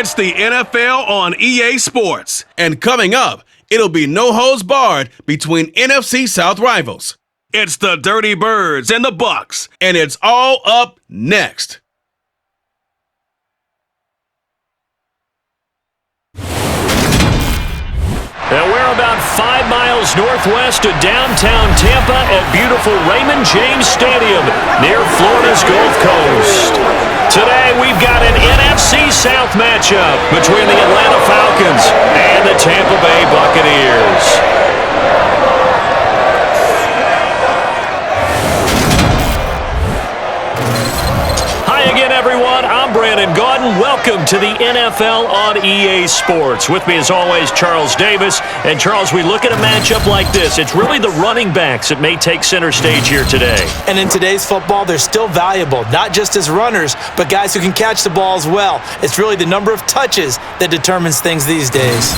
It's the NFL on EA Sports. And coming up, it'll be no holds barred between NFC South rivals. It's the Dirty Birds and the Bucs, and it's all up next. And we're about 5 miles northwest of downtown Tampa at beautiful Raymond James Stadium near Florida's Gulf Coast. Today we've got an NFC South matchup between the Atlanta Falcons and the Tampa Bay Buccaneers. Everyone, I'm Brandon Gaudin. Welcome to the NFL on EA Sports. With me, as always, Charles Davis. And, Charles, we look at a matchup like this. It's really the running backs that may take center stage here today. And in today's football, they're still valuable, not just as runners, but guys who can catch the ball as well. It's really the number of touches that determines things these days.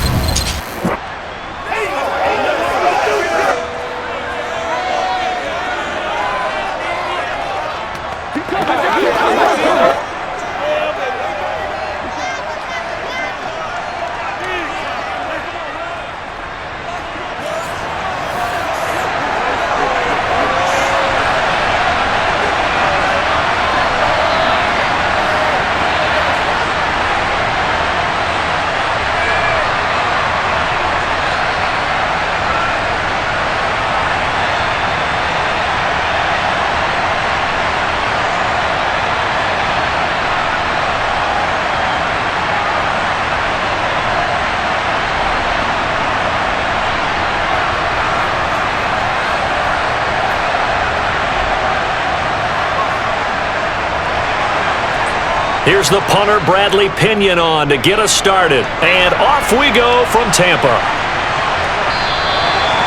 Here's the punter, Bradley Pinion, on to get us started. And off we go from Tampa.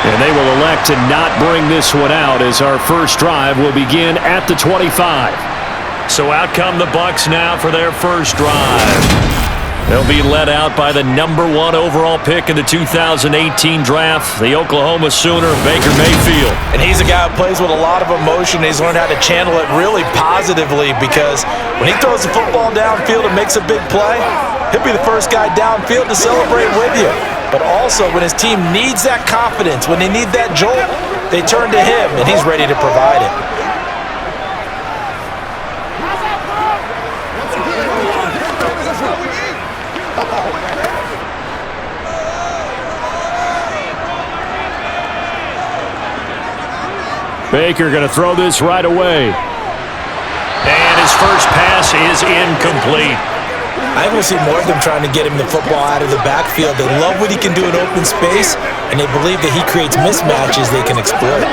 And they will elect to not bring this one out as our first drive will begin at the 25. So out come the Bucs now for their first drive. They'll be led out by the #1 overall pick in the 2018 draft, the Oklahoma Sooner, Baker Mayfield. And he's a guy who plays with a lot of emotion. He's learned how to channel it really positively because when he throws the football downfield and makes a big play, he'll be the first guy downfield to celebrate with you. But also, when his team needs that confidence, when they need that jolt, they turn to him, and he's ready to provide it. Baker going to throw this right away. And his first pass is incomplete. I think we'll see more of them trying to get him the football out of the backfield. They love what he can do in open space, and they believe that he creates mismatches they can exploit.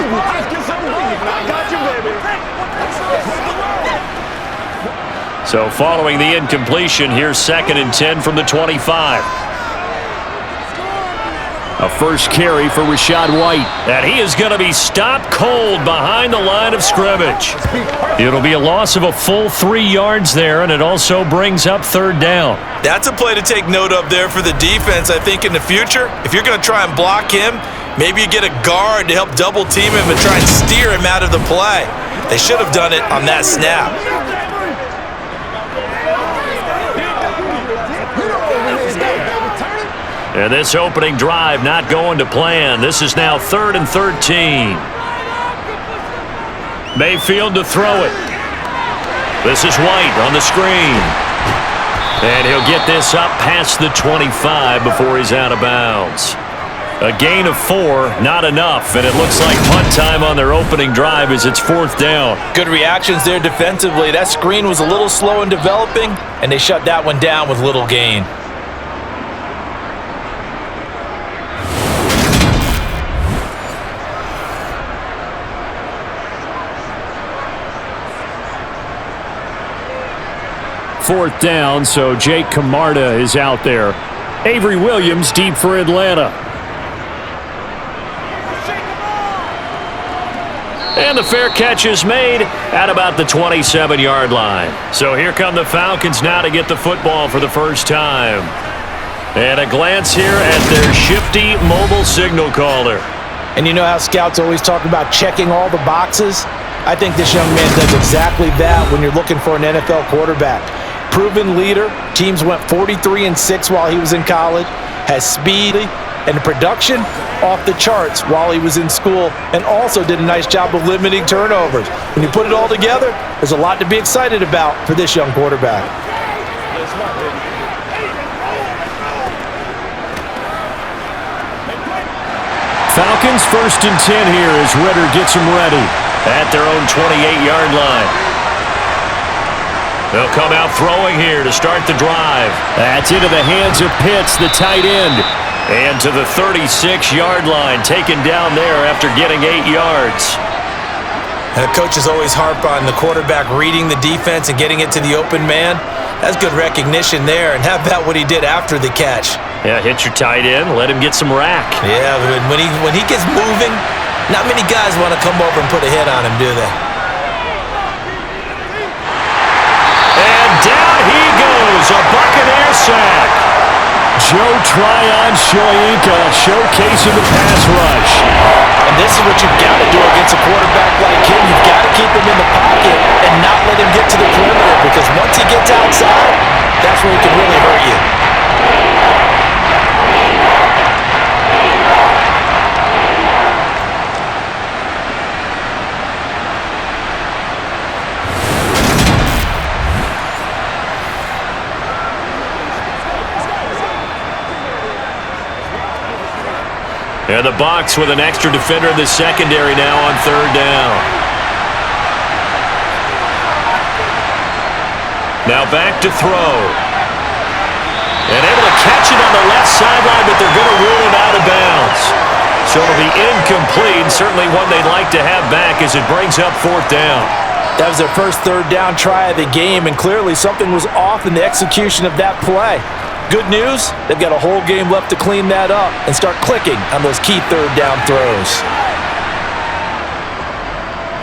So following the incompletion, here's 2nd and 10 from the 25. A first carry for Rachaad White. And he is going to be stopped cold behind the line of scrimmage. It'll be a loss of a full 3 yards there, and it also brings up 3rd down. That's a play to take note of there for the defense, I think, in the future. If you're going to try and block him, maybe you get a guard to help double team him and try and steer him out of the play. They should have done it on that snap. And this opening drive not going to plan. This is now 3rd and 13. Mayfield to throw it. This is White on the screen. And he'll get this up past the 25 before he's out of bounds. A gain of 4, not enough, and it looks like punt time on their opening drive as it's 4th down. Good reactions there defensively. That screen was a little slow in developing, and they shut that one down with little gain. Fourth down, so Jake Camarda is out there. Avery Williams deep for Atlanta. And the fair catch is made at about the 27-yard line. So here come the Falcons now to get the football for the first time. And a glance here at their shifty mobile signal caller. And you know how scouts always talk about checking all the boxes? I think this young man does exactly that when you're looking for an NFL quarterback. proven leader. Teams went 43-6 while he was in college. Has speed and production off the charts while he was in school, and also did a nice job of limiting turnovers. When you put it all together, there's a lot to be excited about for this young quarterback. Falcons 1st and 10 here as Ritter gets them ready at their own 28-yard line. They'll come out throwing here to start the drive. That's into the hands of Pitts, the tight end. And to the 36-yard line, taken down there after getting 8 yards. And the coaches always harp on the quarterback reading the defense and getting it to the open man. That's good recognition there. And how about what he did after the catch? Yeah, hit your tight end, let him get some rack. Yeah, but when he gets moving, not many guys want to come over and put a hit on him, do they? And down he goes, a Buccaneer sack. Joe Tryon-Shoyinka showcasing the pass rush. And this is what you've got to do against a quarterback like him. You've got to keep him in the pocket and not let him get to the perimeter, because once he gets outside, that's where he can really hurt you. And the Bucs with an extra defender in the secondary now on 3rd down. Now back to throw. And able to catch it on the left sideline, but they're going to rule him out of bounds. So it'll be incomplete, certainly one they'd like to have back as it brings up 4th down. That was their first 3rd down try of the game, and clearly something was off in the execution of that play. Good news, they've got a whole game left to clean that up and start clicking on those key 3rd down throws.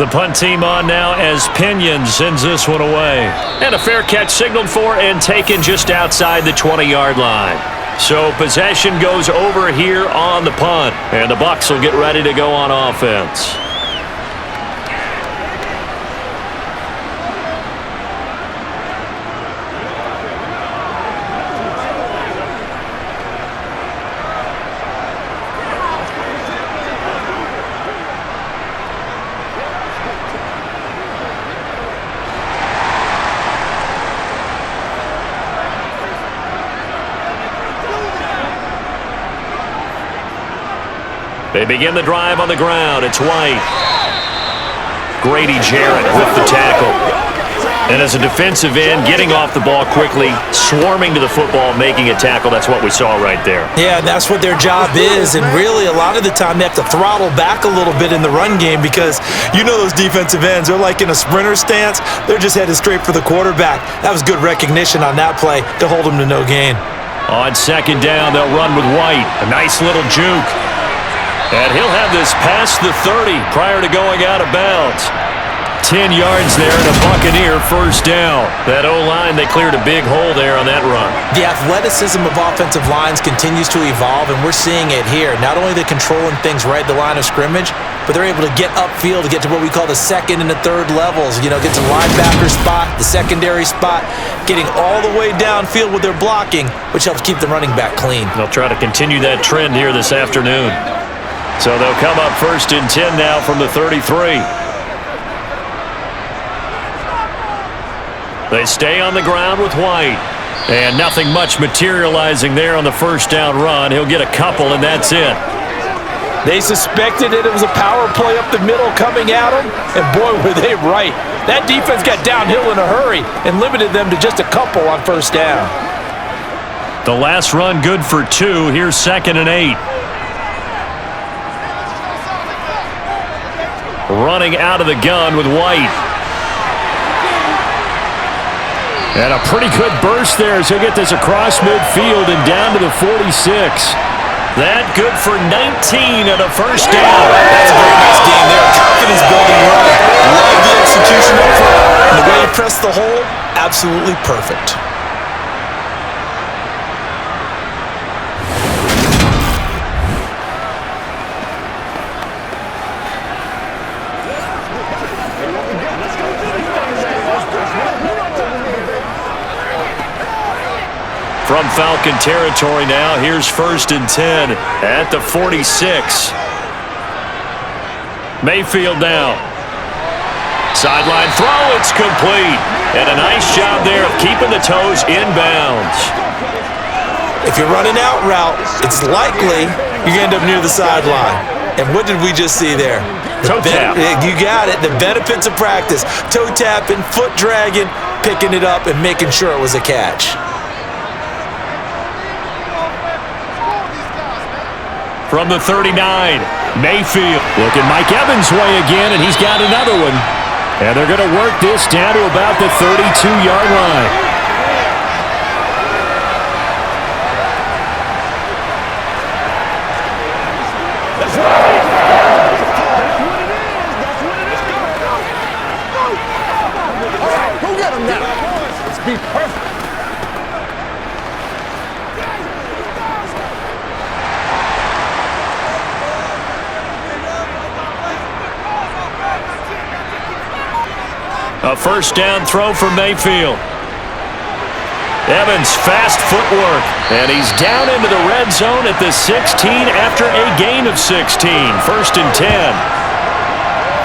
The punt team on now as Pinion sends this one away. And a fair catch signaled for and taken just outside the 20-yard line. So possession goes over here on the punt, and the Bucs will get ready to go on offense. They begin the drive on the ground. It's White. Grady Jarrett with the tackle. And as a defensive end, getting off the ball quickly, swarming to the football, making a tackle. That's what we saw right there. Yeah, that's what their job is. And really, a lot of the time, they have to throttle back a little bit in the run game, because you know those defensive ends, they're like in a sprinter stance. They're just headed straight for the quarterback. That was good recognition on that play to hold them to no gain. On 2nd down, they'll run with White. A nice little juke. And he'll have this past the 30 prior to going out of bounds. 10 yards there and a Buccaneer 1st down. That O-line, they cleared a big hole there on that run. The athleticism of offensive lines continues to evolve, and we're seeing it here. Not only are they controlling things right at the line of scrimmage, but they're able to get upfield to get to what we call the 2nd and the 3rd levels. You know, get to the linebacker spot, the secondary spot, getting all the way downfield with their blocking, which helps keep the running back clean. They'll try to continue that trend here this afternoon. So they'll come up 1st and 10 now from the 33. They stay on the ground with White. And nothing much materializing there on the 1st down run. He'll get a couple, and that's it. They suspected it was a power play up the middle coming at them, and boy, were they right. That defense got downhill in a hurry and limited them to just a couple on 1st down. The last run good for 2. Here's 2nd and 8. Running out of the gun with White. And a pretty good burst there as he'll get this across midfield and down to the 46. That good for 19 and a 1st down. That's a very nice game there. Confidence building run. Love the execution up front. And the way he pressed the hole, absolutely perfect. From Falcon territory now, here's 1st and 10 at the 46. Mayfield now. Sideline throw, it's complete. And a nice job there of keeping the toes inbounds. If you're running out route, it's likely you end up near the sideline. And what did we just see there? Toe tap. You got it. The benefits of practice. Toe tapping, foot dragging, picking it up, and making sure it was a catch. From the 39, Mayfield looking Mike Evans' way again, and he's got another one. And they're going to work this down to about the 32-yard line. Go get him now. Let's be perfect. A first down throw for Mayfield. Evans, fast footwork, and he's down into the red zone at the 16 after a gain of 16. 1st and 10.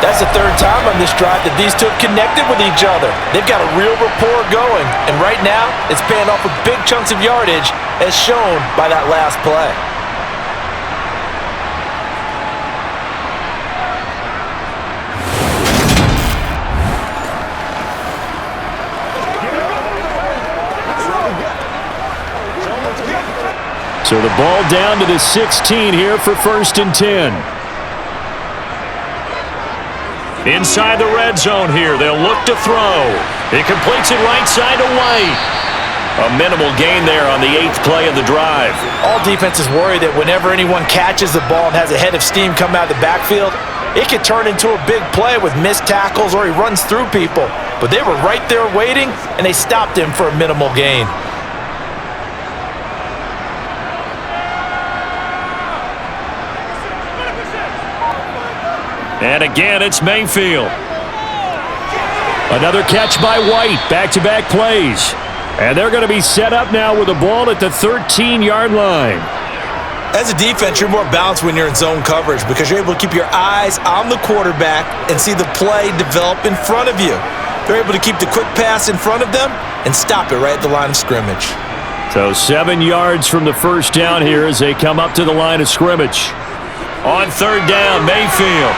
That's the 3rd time on this drive that these two have connected with each other. They've got a real rapport going, and right now it's paying off with big chunks of yardage as shown by that last play. So the ball down to the 16 here for 1st and 10. Inside the red zone here, they'll look to throw. He completes it right side to White. A minimal gain there on the 8th play of the drive. All defenses worry that whenever anyone catches the ball and has a head of steam come out of the backfield, it could turn into a big play with missed tackles or he runs through people. But they were right there waiting, and they stopped him for a minimal gain. And again, it's Mayfield. Another catch by White. Back-to-back plays. And they're going to be set up now with the ball at the 13-yard line. As a defense, you're more balanced when you're in zone coverage because you're able to keep your eyes on the quarterback and see the play develop in front of you. They're able to keep the quick pass in front of them and stop it right at the line of scrimmage. So 7 yards from the first down here as they come up to the line of scrimmage. On 3rd down, Mayfield.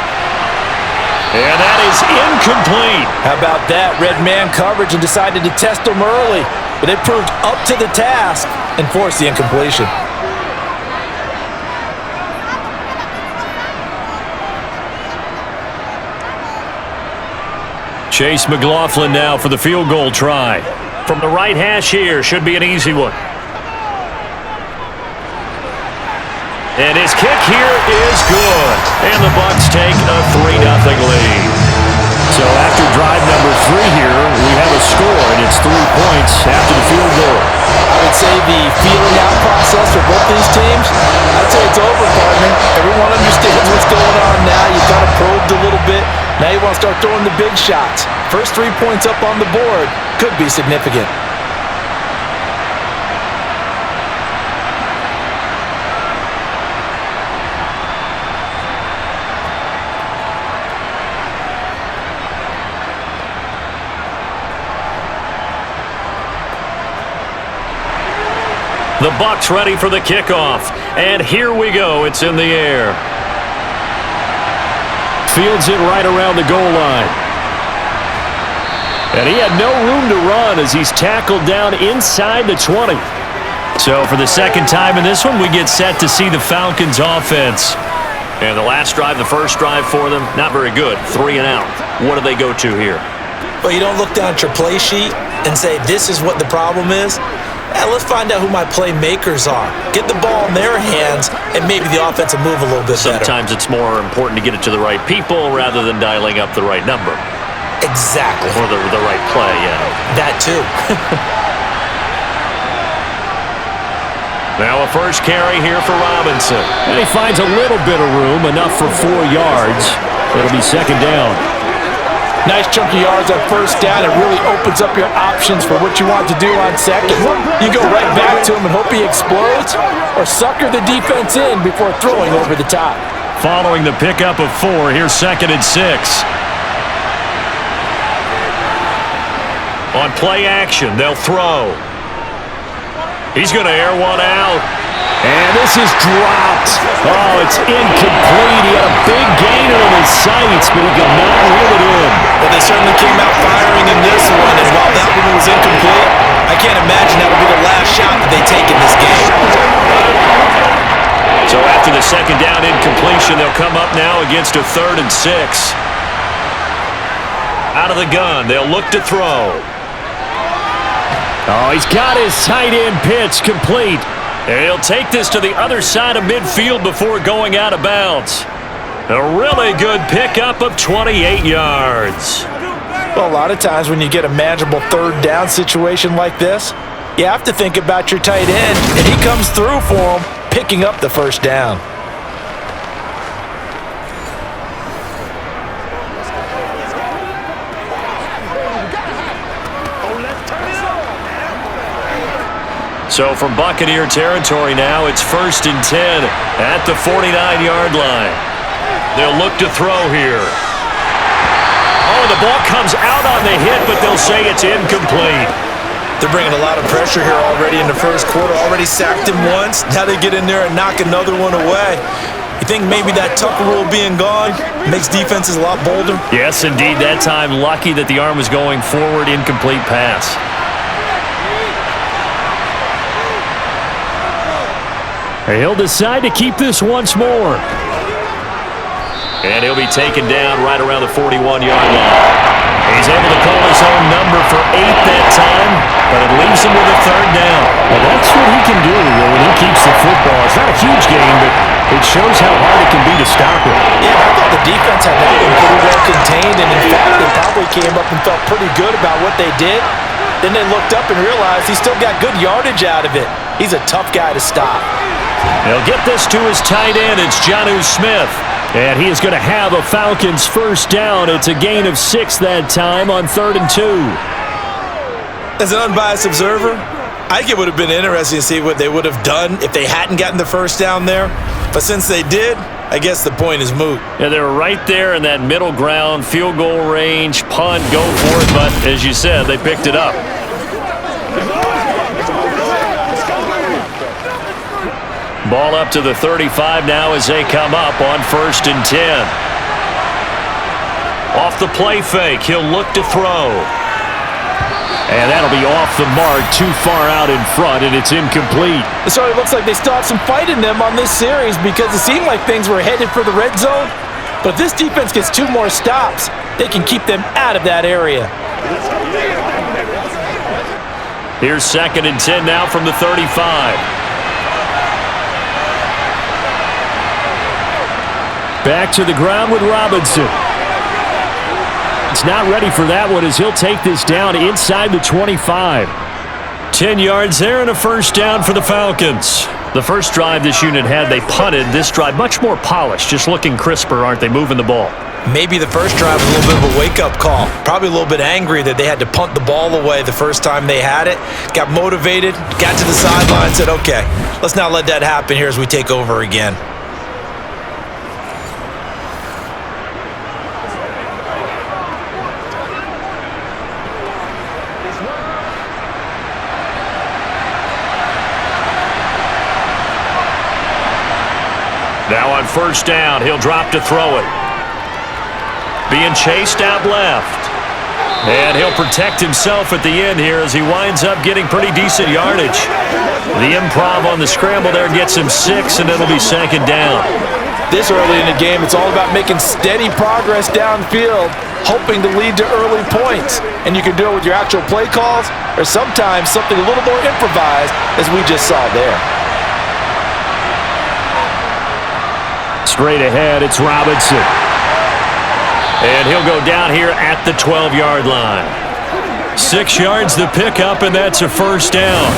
And that is incomplete. How about that? Red man coverage and decided to test them early. But they proved up to the task and forced the incompletion. Chase McLaughlin now for the field goal try. From the right hash here, should be an easy one. And his kick here is good. And the Bucs take a 3-0 lead. So after drive number 3 here, we have a score, and it's 3 points after the field goal. I would say the feeling out process for both these teams, I'd say it's over, partner. Everyone understands what's going on now. You've got to probed a little bit. Now you want to start throwing the big shots. First 3 points up on the board could be significant. The Bucs ready for the kickoff. And here we go. It's in the air. Fields it right around the goal line. And he had no room to run as he's tackled down inside the 20. So for the second time in this one, we get set to see the Falcons offense. And the last drive, the first drive for them, not very good. 3 and out. What do they go to here? Well, you don't look down at your play sheet and say, this is what the problem is. Let's find out who my playmakers are. Get the ball in their hands, and maybe the offense will move a little bit better. Sometimes it's more important to get it to the right people rather than dialing up the right number. Exactly. Or the right play, yeah. That too. Now a first carry here for Robinson. And he finds a little bit of room, enough for 4 yards. It'll be second down. Nice chunky yards on first down. It really opens up your options for what you want to do on second. You go right back to him and hope he explodes, or sucker the defense in before throwing over the top. Following the pickup of 4, here's 2nd and 6. On play action, they'll throw. He's going to air one out. And this is dropped. Oh, it's incomplete. He had a big gainer in his sights, but he could not reel it in. Well, they certainly came out firing in this one, and while that one was incomplete, I can't imagine that will be the last shot that they take in this game. So after the 2nd down incompletion, they'll come up now against a 3rd and 6. Out of the gun, they'll look to throw. Oh, he's got his tight end pitch complete. And he'll take this to the other side of midfield before going out of bounds. A really good pickup of 28 yards. Well, a lot of times when you get a manageable 3rd down situation like this, you have to think about your tight end, and he comes through for him, picking up the 1st down. So from Buccaneer territory now, it's 1st and 10 at the 49-yard line. They'll look to throw here. Oh, the ball comes out on the hit, but they'll say it's incomplete. They're bringing a lot of pressure here already in the 1st quarter. Already sacked him once. Now they get in there and knock another one away. You think maybe that tuck rule being gone makes defenses a lot bolder? Yes, indeed. That time, lucky that the arm was going forward, incomplete pass. He'll decide to keep this once more. And he'll be taken down right around the 41-yard line. He's able to call his own number for 8 that time, but it leaves him with a 3rd down. Well, that's what he can do when he keeps the football. It's not a huge gain, but it shows how hard it can be to stop him. Yeah, I thought the defense had that one pretty well contained, and in fact, they probably came up and felt pretty good about what they did. Then they looked up and realized he still got good yardage out of it. He's a tough guy to stop. They'll get this to his tight end. It's Jonnu Smith. And he is going to have a Falcons 1st down. It's a gain of 6 that time on 3rd and 2. As an unbiased observer, I think it would have been interesting to see what they would have done if they hadn't gotten the 1st down there. But since they did, I guess the point is moot. Yeah, they were right there in that middle ground, field goal range, punt, go for it. But as you said, they picked it up. Ball up to the 35 now as they come up on 1st and 10. Off the play fake, he'll look to throw. And that'll be off the mark, too far out in front, and it's incomplete. So it looks like they still have some fight in them on this series because it seemed like things were headed for the red zone. But if this defense gets 2 more stops, they can keep them out of that area. Here's 2nd and 10 now from the 35. Back to the ground with Robinson. It's not ready for that one as he'll take this down inside the 25. 10 yards there and a 1st down for the Falcons. The first drive this unit had, they punted. This drive much more polished, just looking crisper, aren't they, moving the ball? Maybe the first drive was a little bit of a wake-up call. Probably a little bit angry that they had to punt the ball away the first time they had it. Got motivated, got to the sideline, said, okay, let's not let that happen here as we take over again. Now on 1st down, he'll drop to throw it. Being chased out left. And he'll protect himself at the end here as he winds up getting pretty decent yardage. The improv on the scramble there gets him 6, and it'll be 2nd down. This early in the game, it's all about making steady progress downfield, hoping to lead to early points. And you can do it with your actual play calls or sometimes something a little more improvised, as we just saw there. Straight ahead, it's Robinson. And he'll go down here at the 12-yard line. 6 yards the pickup, and that's a 1st down.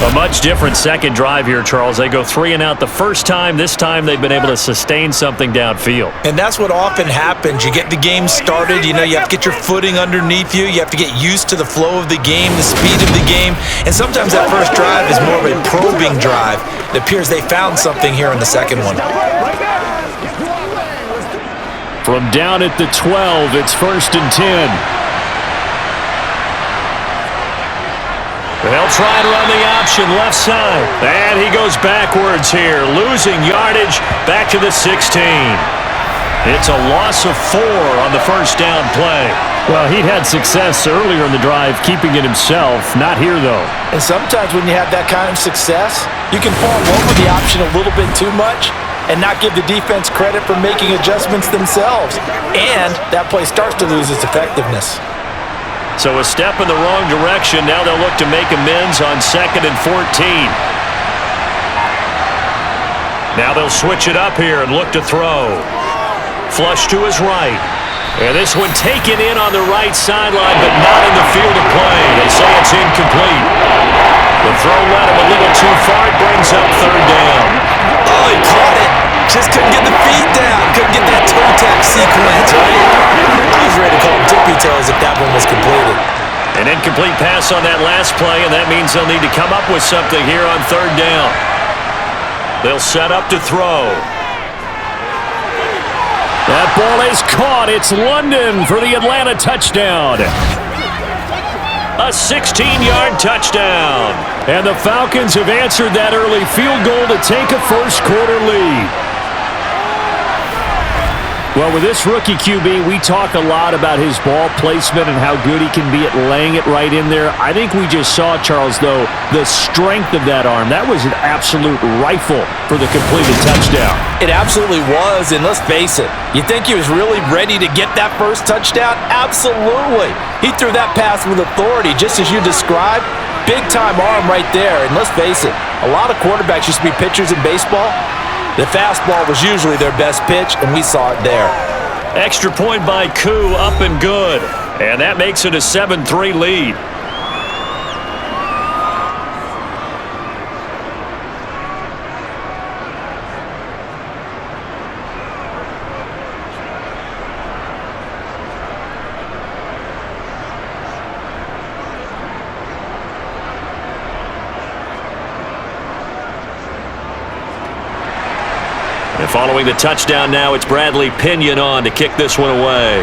A much different second drive here, Charles. They go 3 and out the first time. This time they've been able to sustain something downfield. And that's what often happens. You get the game started. You have to get your footing underneath you. You have to get used to the flow of the game, the speed of the game. And sometimes that first drive is more of a probing drive. It appears they found something here in the second one. From down at the 12, it's 1st and 10. They'll try and run the option left side. And he goes backwards here, losing yardage back to the 16. It's a loss of 4 on the first down play. Well, he'd had success earlier in the drive keeping it himself. Not here, though. And sometimes when you have that kind of success, you can fall over the option a little bit too much and not give the defense credit for making adjustments themselves. And that play starts to lose its effectiveness. So a step in the wrong direction. Now they'll look to make amends on 2nd and 14. Now they'll switch it up here and look to throw. Flush to his right. And this one taken in on the right sideline, but not in the field of play. They say it's incomplete. The throw led him a little too far. It brings up 3rd down. Oh, he caught it. Just couldn't get the feet down. Couldn't get that toe tap sequence, right? I was ready to call him tippy toes if that one was completed. An incomplete pass on that last play, and that means they'll need to come up with something here on 3rd down. They'll set up to throw. That ball is caught. It's London for the Atlanta touchdown. A 16-yard touchdown. And the Falcons have answered that early field goal to take a first-quarter lead. Well, with this rookie QB, we talk a lot about his ball placement and how good he can be at laying it right in there. I think we just saw, Charles, though, the strength of that arm. That was an absolute rifle for the completed touchdown. It absolutely was, and let's face it, you think he was really ready to get that first touchdown? Absolutely. He threw that pass with authority, just as you described. Big-time arm right there, and let's face it, a lot of quarterbacks used to be pitchers in baseball. The fastball was usually their best pitch, and we saw it there. Extra point by Koo, up and good. And that makes it a 7-3 lead. And following the touchdown now, it's Bradley Pinion on to kick this one away.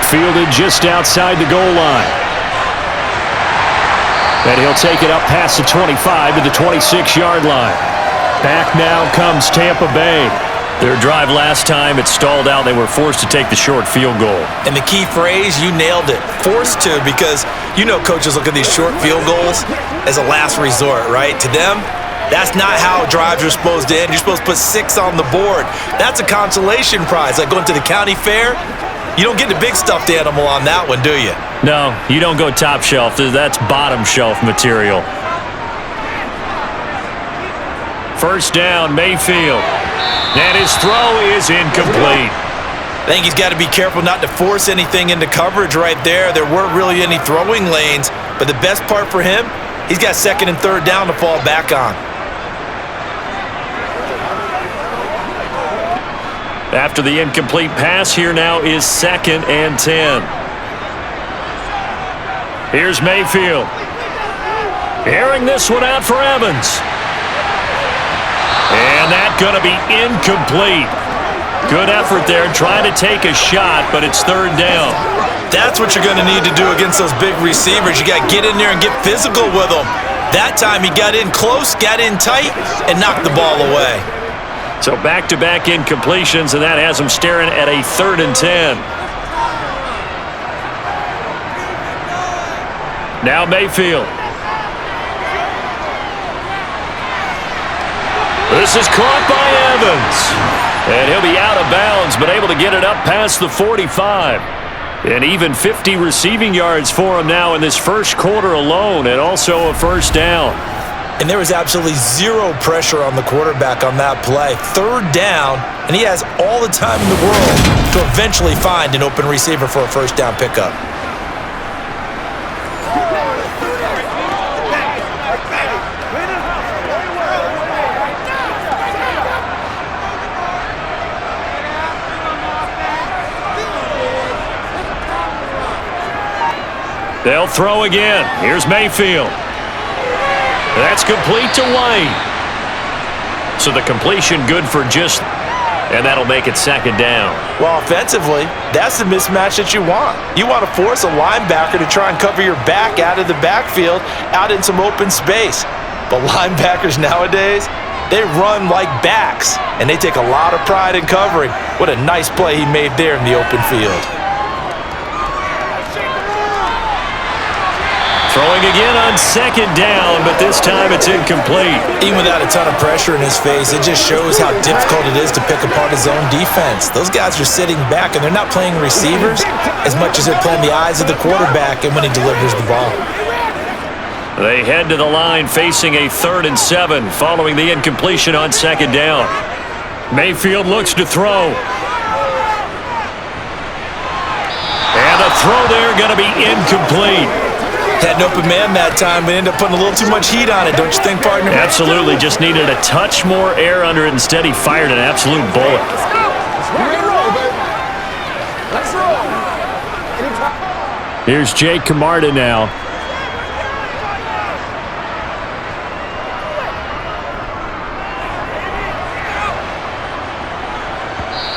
Fielded just outside the goal line. And he'll take it up past the 25 to the 26-yard line. Back now comes Tampa Bay. Their drive last time, it stalled out. They were forced to take the short field goal. And the key phrase, you nailed it. Forced to, because coaches look at these short field goals as a last resort, right? To them, that's not how drives are supposed to end. You're supposed to put 6 on the board. That's a consolation prize. Like going to the county fair, you don't get the big stuffed animal on that one, do you? No, you don't go top shelf. That's bottom shelf material. First down, Mayfield. And his throw is incomplete. I think he's got to be careful not to force anything into coverage right there. There weren't really any throwing lanes. But the best part for him, he's got 2nd and 3rd down to fall back on. After the incomplete pass, here now is 2nd and 10. Here's Mayfield. Airing this one out for Evans. And that's going to be incomplete. Good effort there, trying to take a shot, but it's 3rd down. That's what you're going to need to do against those big receivers. You got to get in there and get physical with them. That time he got in close, got in tight, and knocked the ball away. So back-to-back incompletions, and that has him staring at a 3rd and 10. Now Mayfield. This is caught by Evans. And he'll be out of bounds, but able to get it up past the 45. And even 50 receiving yards for him now in this first quarter alone, and also a first down. And there was absolutely zero pressure on the quarterback on that play. 3rd down, and he has all the time in the world to eventually find an open receiver for a first down pickup. They'll throw again. Here's Mayfield. That's complete to White. So the completion good for just, and that'll make it second down. Well, offensively, that's the mismatch that you want. You want to force a linebacker to try and cover your back out of the backfield, out in some open space. But linebackers nowadays, they run like backs, and they take a lot of pride in covering. What a nice play he made there in the open field. Throwing again on second down, but this time it's incomplete. Even without a ton of pressure in his face, it just shows how difficult it is to pick apart his own defense. Those guys are sitting back, and they're not playing receivers as much as they're playing the eyes of the quarterback and when he delivers the ball. They head to the line facing a 3rd and 7 following the incompletion on second down. Mayfield looks to throw. And a throw there going to be incomplete. Had an open man that time, but ended up putting a little too much heat on it, don't you think, partner? Absolutely. Just needed a touch more air under it. Instead, he fired an absolute bullet. Here's Jake Camarda now.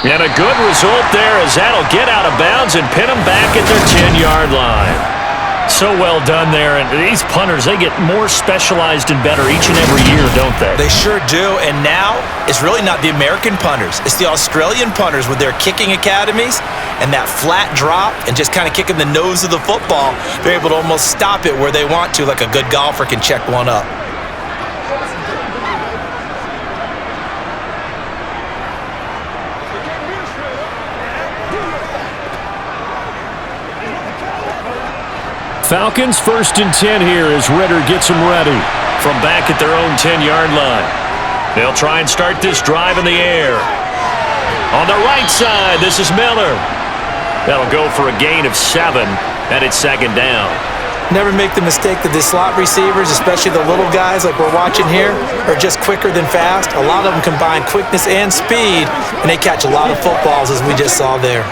And a good result there as that'll get out of bounds and pin them back at their 10-yard line. So well done there, and these punters, they get more specialized and better each and every year, don't they? They sure do, and now it's really not the American punters. It's the Australian punters with their kicking academies and that flat drop and just kind of kicking the nose of the football. They're able to almost stop it where they want to, like a good golfer can check one up. Falcons 1st and 10 here as Ritter gets them ready from back at their own 10-yard line. They'll try and start this drive in the air. On the right side, this is Miller. That'll go for a gain of 7, and it's second down. Never make the mistake that the slot receivers, especially the little guys like we're watching here, are just quicker than fast. A lot of them combine quickness and speed, and they catch a lot of footballs as we just saw there.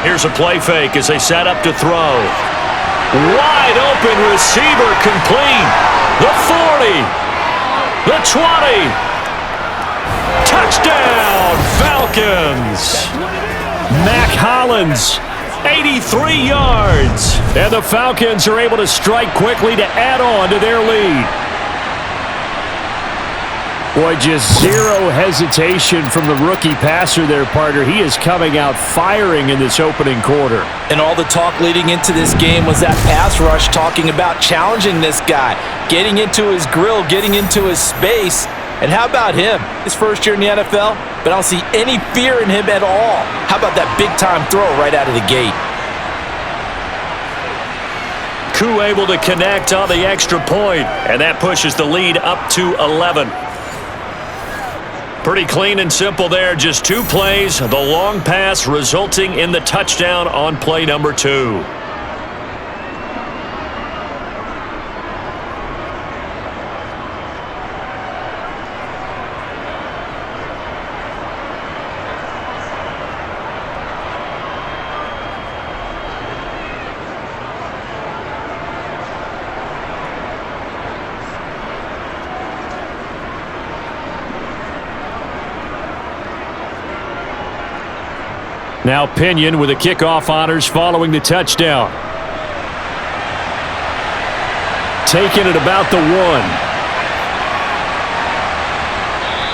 Here's a play fake as they set up to throw. Wide open receiver complete. The 40. The 20. Touchdown, Falcons. Mac Hollins, 83 yards. And the Falcons are able to strike quickly to add on to their lead. Boy, just zero hesitation from the rookie passer there, partner. He is coming out firing in this opening quarter. And all the talk leading into this game was that pass rush talking about challenging this guy, getting into his grill, getting into his space. And how about him? His first year in the NFL, but I don't see any fear in him at all. How about that big-time throw right out of the gate? Koo able to connect on the extra point, and that pushes the lead up to 11. Pretty clean and simple there. Just 2 plays. The long pass resulting in the touchdown on play number 2. Now Pinion with the kickoff honors following the touchdown. Taken at about the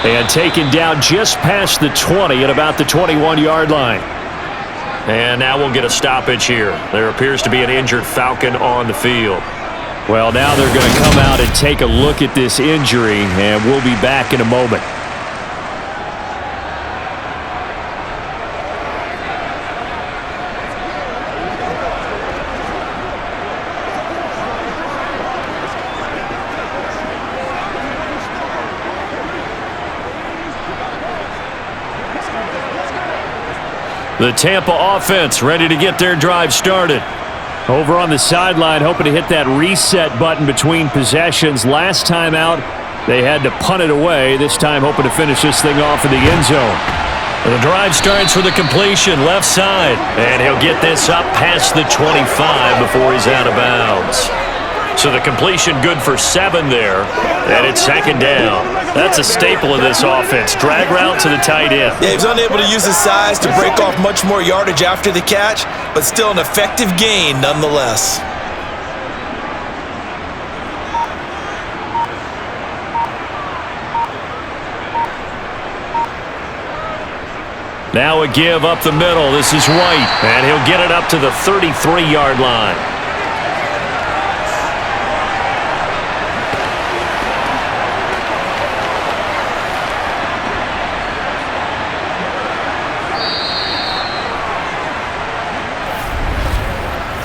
1. And taken down just past the 20 at about the 21-yard line. And now we'll get a stoppage here. There appears to be an injured Falcon on the field. Well, now they're going to come out and take a look at this injury, and we'll be back in a moment. The Tampa offense ready to get their drive started. Over on the sideline, hoping to hit that reset button between possessions. Last time out, they had to punt it away. This time, hoping to finish this thing off in the end zone. The drive starts with a completion left side, and he'll get this up past the 25 before he's out of bounds. So the completion good for 7 there, and it's second down. That's a staple of this offense. Drag route to the tight end. Yeah, he was unable to use his size to break off much more yardage after the catch, but still an effective gain nonetheless. Now a give up the middle. This is White, and he'll get it up to the 33-yard line.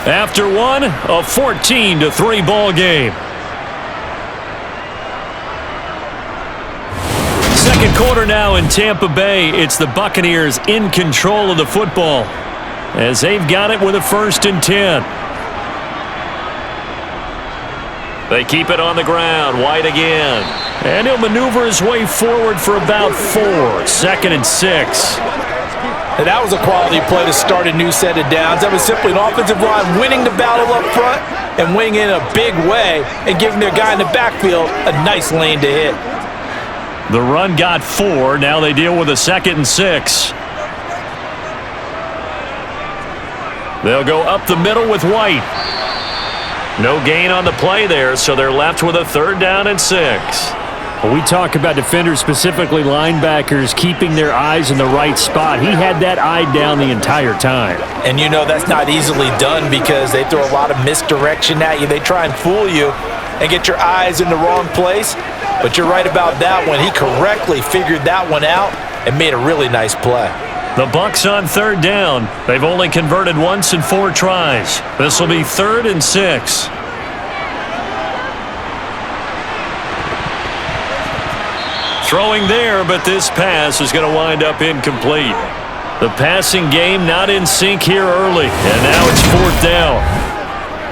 After one, a 14-3 ball game. Second quarter now in Tampa Bay. It's the Buccaneers in control of the football as they've got it with a 1st and 10. They keep it on the ground. White again. And he'll maneuver his way forward for about 4. 2nd and 6. And that was a quality play to start a new set of downs. That was simply an offensive line winning the battle up front and winning in a big way and giving their guy in the backfield a nice lane to hit. The run got 4. Now they deal with a 2nd and 6. They'll go up the middle with White. No gain on the play there, so they're left with a 3rd down and 6. When we talk about defenders, specifically linebackers, keeping their eyes in the right spot, he had that eye down the entire time. And you know that's not easily done because they throw a lot of misdirection at you. They try and fool you and get your eyes in the wrong place. But you're right about that one. He correctly figured that one out and made a really nice play. The Bucs on 3rd down. They've only converted once in 4 tries. This will be 3rd and 6. Throwing there, but this pass is going to wind up incomplete. The passing game not in sync here early, and now it's 4th down.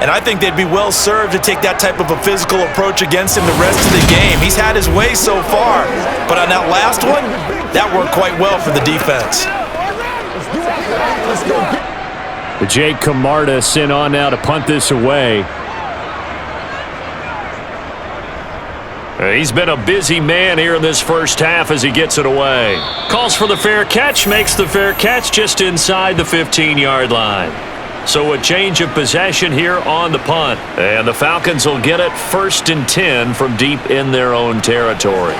And I think they'd be well served to take that type of a physical approach against him the rest of the game. He's had his way so far, but on that last one, that worked quite well for the defense. Jake Camarda sent on now to punt this away. He's been a busy man here in this first half as he gets it away. Calls for the fair catch, makes the fair catch just inside the 15-yard line. So a change of possession here on the punt. And the Falcons will get it 1st and 10 from deep in their own territory.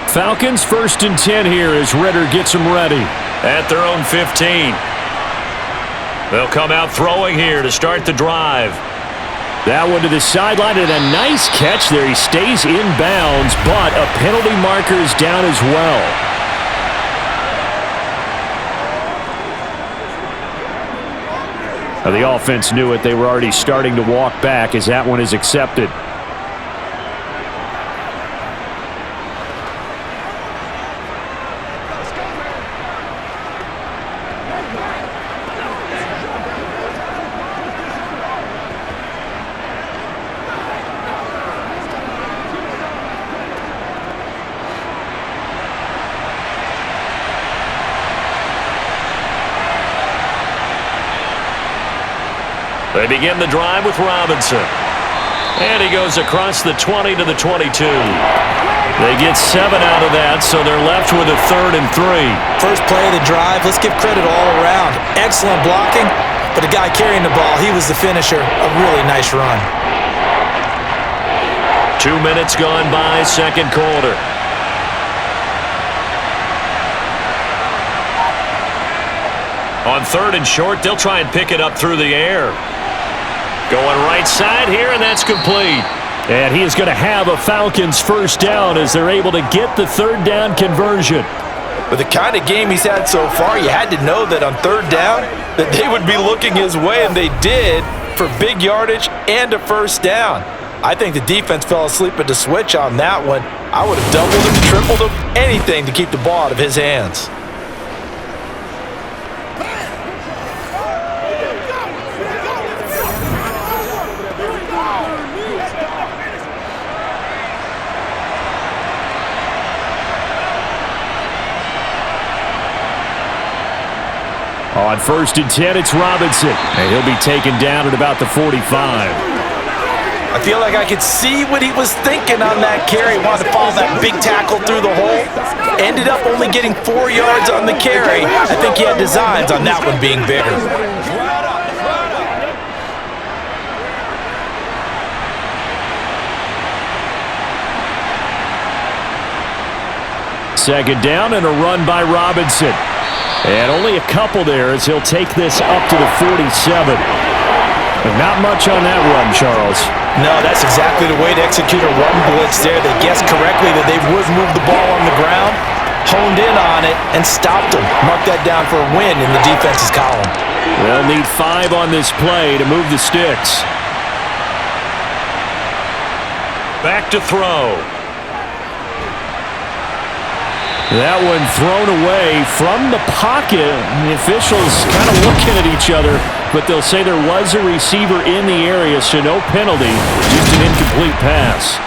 Falcons 1st and 10 here as Ritter gets them ready. At their own 15. They'll come out throwing here to start the drive. That one to the sideline and a nice catch there. He stays in bounds, but a penalty marker is down as well. Now the offense knew it. They were already starting to walk back as that one is accepted. They begin the drive with Robinson. And he goes across the 20 to the 22. They get 7 out of that, so they're left with a 3rd and 3. First play of the drive, let's give credit all around. Excellent blocking, but the guy carrying the ball, he was the finisher. A really nice run. 2 minutes gone by, second quarter. On 3rd and short, they'll try and pick it up through the air. Going right side here, and that's complete. And he is going to have a Falcons 1st down as they're able to get the 3rd down conversion. With the kind of game he's had so far, you had to know that on 3rd down that they would be looking his way, and they did for big yardage and a 1st down. I think the defense fell asleep at the switch on that one. I would have doubled him, tripled him, anything to keep the ball out of his hands. On 1st and 10, it's Robinson, and he'll be taken down at about the 45. I feel like I could see what he was thinking on that carry. Wanted to follow that big tackle through the hole. Ended up only getting 4 yards on the carry. I think he had designs on that one being bigger. Second down and a run by Robinson. And only a couple there as he'll take this up to the 47. But not much on that run, Charles. No, that's exactly the way to execute a run blitz there. They guessed correctly that they would move the ball on the ground, honed in on it, and stopped them. Mark that down for a win in the defense's column. They'll need 5 on this play to move the sticks. Back to throw. That one thrown away from the pocket. The officials kind of looking at each other, but they'll say there was a receiver in the area, so no penalty, just an incomplete pass.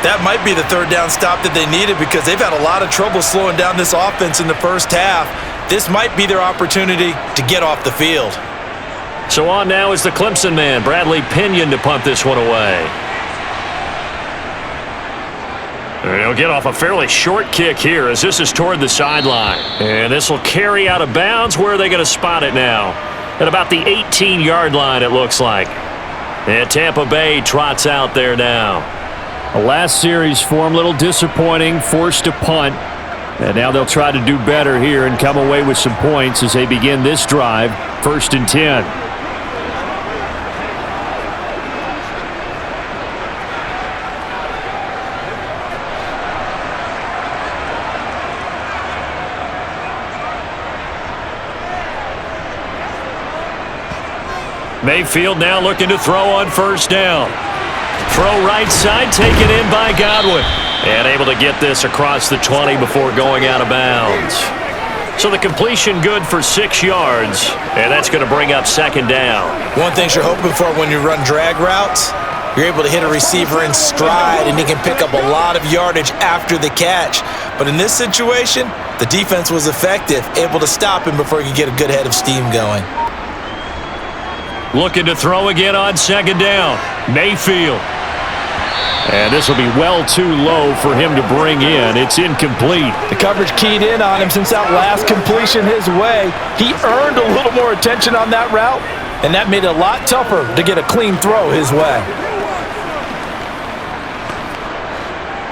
That might be the third down stop that they needed because they've had a lot of trouble slowing down this offense in the first half. This might be their opportunity to get off the field. So on now is the Clemson man, Bradley Pinion, to punt this one away. He'll get off a fairly short kick here as this is toward the sideline. And this will carry out of bounds. Where are they going to spot it now? At about the 18-yard line, it looks like. And Tampa Bay trots out there now. The last series for him, a little disappointing, forced to punt. And now they'll try to do better here and come away with some points as they begin this drive, 1st and 10. Mayfield now looking to throw on 1st down. Throw right side, taken in by Godwin. And able to get this across the 20 before going out of bounds. So the completion good for 6 yards. And that's going to bring up 2nd down. One thing you're hoping for when you run drag routes, you're able to hit a receiver in stride and he can pick up a lot of yardage after the catch. But in this situation, the defense was effective, able to stop him before he could get a good head of steam going. Looking to throw again on 2nd down. Mayfield. And this will be well too low for him to bring in. It's incomplete. The coverage keyed in on him since that last completion his way. He earned a little more attention on that route, and that made it a lot tougher to get a clean throw his way.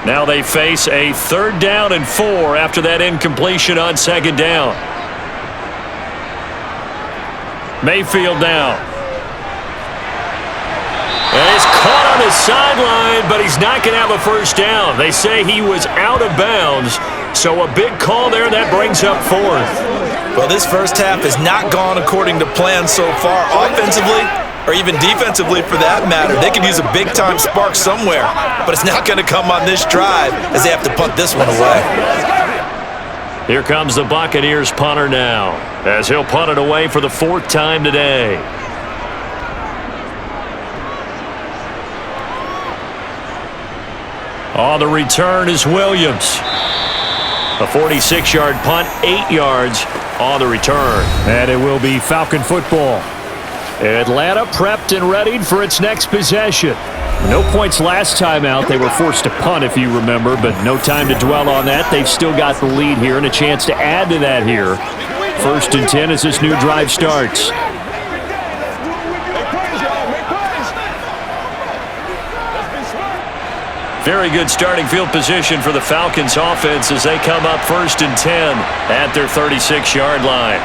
Now they face a 3rd down and 4 after that incompletion on 2nd down. Mayfield now. And he's caught on the sideline, but he's not going to have a 1st down. They say he was out of bounds, so a big call there that brings up 4th. Well, this first half has not gone according to plan so far, offensively or even defensively for that matter. They could use a big-time spark somewhere, but it's not going to come on this drive as they have to punt this one away. Here comes the Buccaneers punter now, as he'll punt it away for the 4th time today. On the return is Williams. A 46-yard punt, 8 yards on the return. And it will be Falcon football. Atlanta prepped and readied for its next possession. No points last time out. They were forced to punt, if you remember, but no time to dwell on that. They've still got the lead here and a chance to add to that here. 1st and 10 as this new drive starts. Very good starting field position for the Falcons offense as they come up 1st and 10 at their 36-yard line.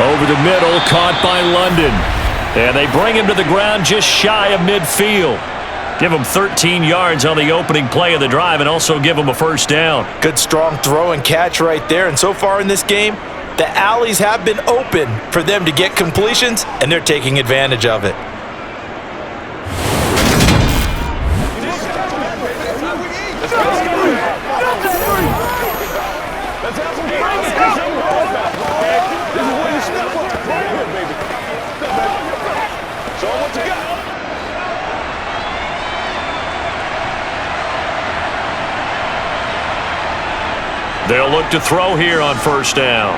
Over the middle, caught by London. And they bring him to the ground just shy of midfield. Give him 13 yards on the opening play of the drive and also give him a 1st down. Good strong throw and catch right there. And so far in this game, the alleys have been open for them to get completions, and they're taking advantage of it. They'll look to throw here on 1st down.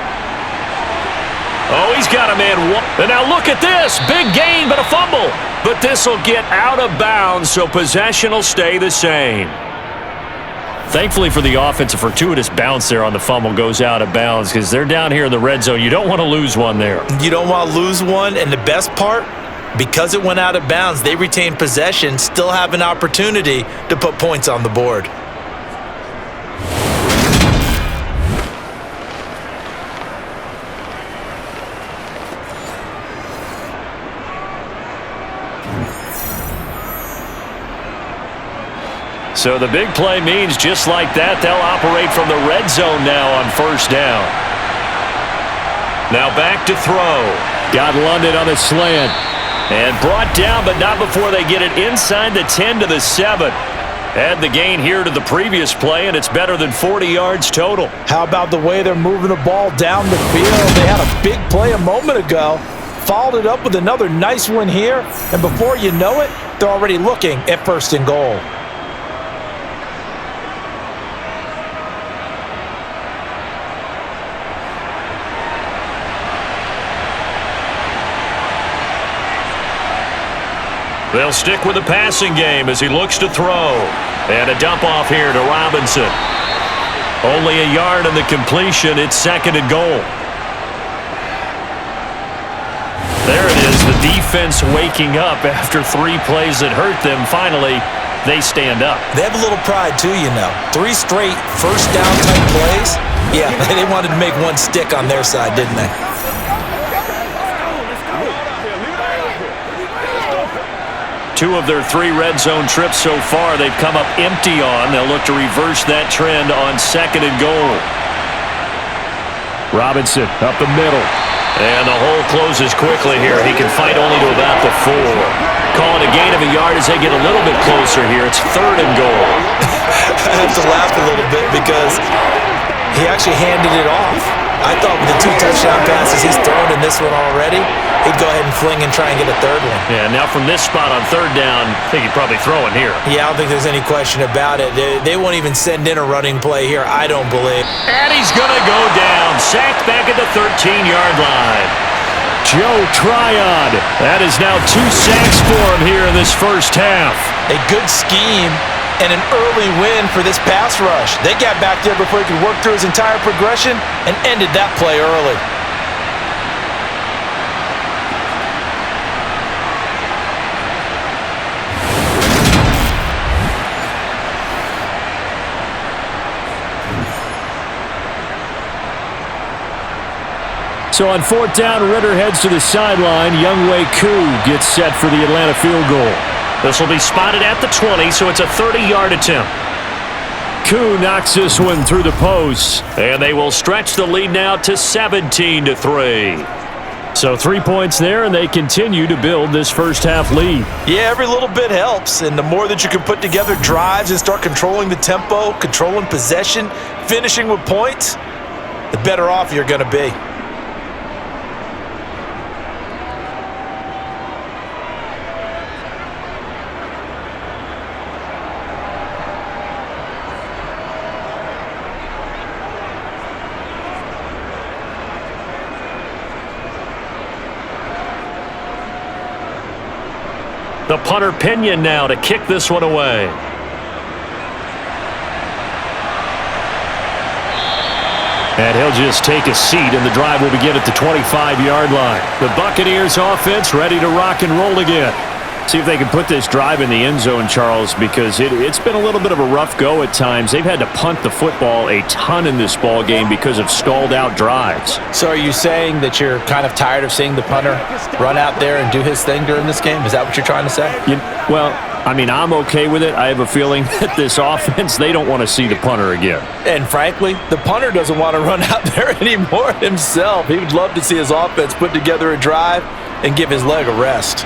Oh, he's got a man one. And now look at this. Big gain, but a fumble. But this will get out of bounds, so possession will stay the same. Thankfully for the offense, a fortuitous bounce there on the fumble goes out of bounds because they're down here in the red zone. You don't want to lose one there. You don't want to lose one, and the best part, because it went out of bounds, they retain possession, still have an opportunity to put points on the board. So the big play means just like that, they'll operate from the red zone now on first down. Now back to throw. Got London on the slant. And brought down, but not before they get it inside the 10 to the 7. Add the gain here to the previous play, and it's better than 40 yards total. How about the way they're moving the ball down the field? They had a big play a moment ago, followed it up with another nice one here, and before you know it, they're already looking at first and goal. They'll stick with the passing game as he looks to throw. And a dump off here to Robinson. Only a yard in the completion. It's second and goal. There it is, the defense waking up after 3 plays that hurt them. Finally, they stand up. They have a little pride too, you know. 3 straight first down type plays. Yeah, they wanted to make one stick on their side, didn't they? Two of their 3 red zone trips so far, they've come up empty on. They'll look to reverse that trend on second and goal. Robinson up the middle. And the hole closes quickly here. He can fight only to about the 4. Calling a gain of a yard as they get a little bit closer here. It's third and goal. I have to laugh a little bit because he actually handed it off. I thought with the 2 touchdown passes he's thrown in this one already, he'd go ahead and fling and try and get a third one. Yeah, now from this spot on third down, I think he'd probably throw it here. Yeah, I don't think there's any question about it. They won't even send in a running play here, I don't believe. And he's going to go down. Sacked back at the 13-yard line. Joe Tryon. That is now 2 sacks for him here in this first half. A good scheme and an early win for this pass rush. They got back there before he could work through his entire progression and ended that play early. So on fourth down, Ritter heads to the sideline. Younghoe Koo gets set for the Atlanta field goal. This will be spotted at the 20, so it's a 30-yard attempt. Koo knocks this one through the post. And they will stretch the lead now to 17-3. So 3 points there, and they continue to build this first half lead. Yeah, every little bit helps, and the more that you can put together drives and start controlling the tempo, controlling possession, finishing with points, the better off you're going to be. The punter Pinion now to kick this one away. And he'll just take a seat, and the drive will begin at the 25-yard line. The Buccaneers offense ready to rock and roll again. See if they can put this drive in the end zone, Charles, because it's been a little bit of a rough go at times. They've had to punt the football a ton in this ball game because of stalled-out drives. So are you saying that you're kind of tired of seeing the punter run out there and do his thing during this game? Is that what you're trying to say? Well, I mean, I'm okay with it. I have a feeling that this offense, they don't want to see the punter again. And frankly, the punter doesn't want to run out there anymore himself. He would love to see his offense put together a drive and give his leg a rest.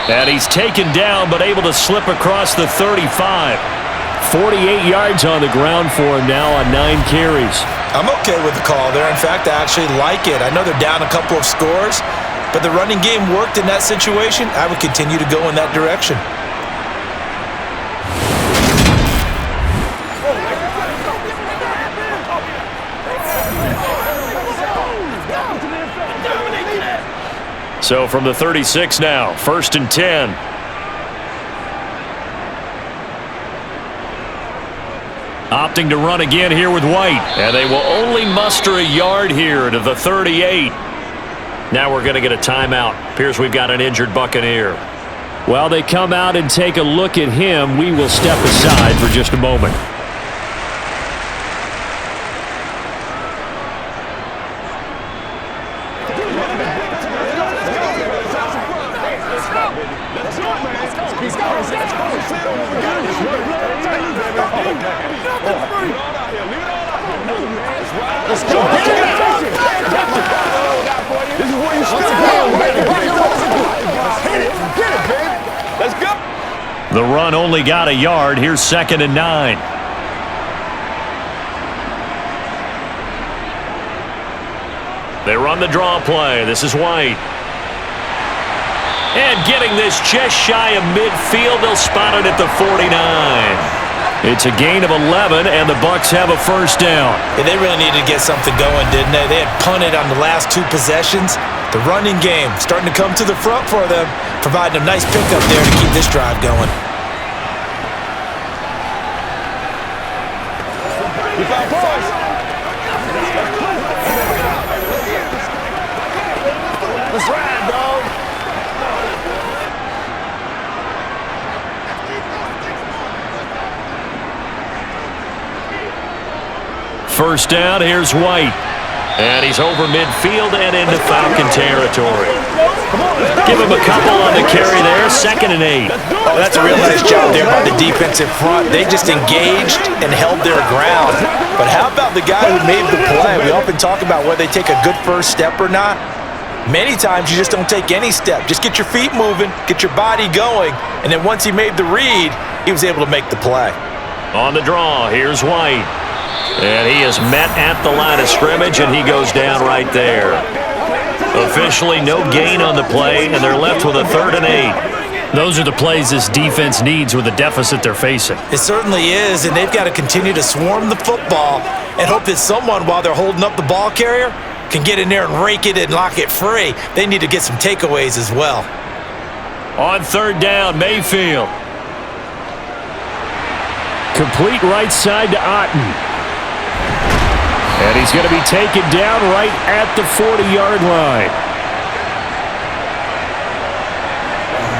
And he's taken down, but able to slip across the 35. 48 yards on the ground for him now on 9 carries. I'm okay with the call there. In fact, I actually like it. I know they're down a couple of scores, but the running game worked in that situation. I would continue to go in that direction. So from the 36 now, 1st and 10. Opting to run again here with White. And they will only muster a yard here to the 38. Now we're going to get a timeout. Appears we've got an injured Buccaneer. While they come out and take a look at him, we will step aside for just a moment. Let's go. This is where you start. Hit it. Get it, baby. Let's go. The run only got a yard. Here's 2nd and 9. They run the draw play. This is White. And getting this just shy of midfield. They'll spot it at the 49. It's a gain of 11, and the Bucs have a 1st down. Yeah, they really needed to get something going, didn't they? They had punted on the last 2 possessions. The running game starting to come to the front for them, providing a nice pickup there to keep this drive going. Let's ride, dog. 1st down, here's White. And he's over midfield and into Falcon territory. Give him a couple on the carry there, 2nd and 8. Oh, that's a real nice job there by the defensive front. They just engaged and held their ground. But how about the guy who made the play? We often talk about whether they take a good first step or not. Many times you just don't take any step. Just get your feet moving, get your body going, and then once he made the read, he was able to make the play. On the draw, here's White. And he is met at the line of scrimmage, and he goes down right there. Officially no gain on the play, and they're left with a 3rd and 8. Those are the plays this defense needs with the deficit they're facing. It certainly is, and they've got to continue to swarm the football and hope that someone, while they're holding up the ball carrier, can get in there and rake it and lock it free. They need to get some takeaways as well. On 3rd down, Mayfield. Complete right side to Otten. And he's going to be taken down right at the 40-yard line.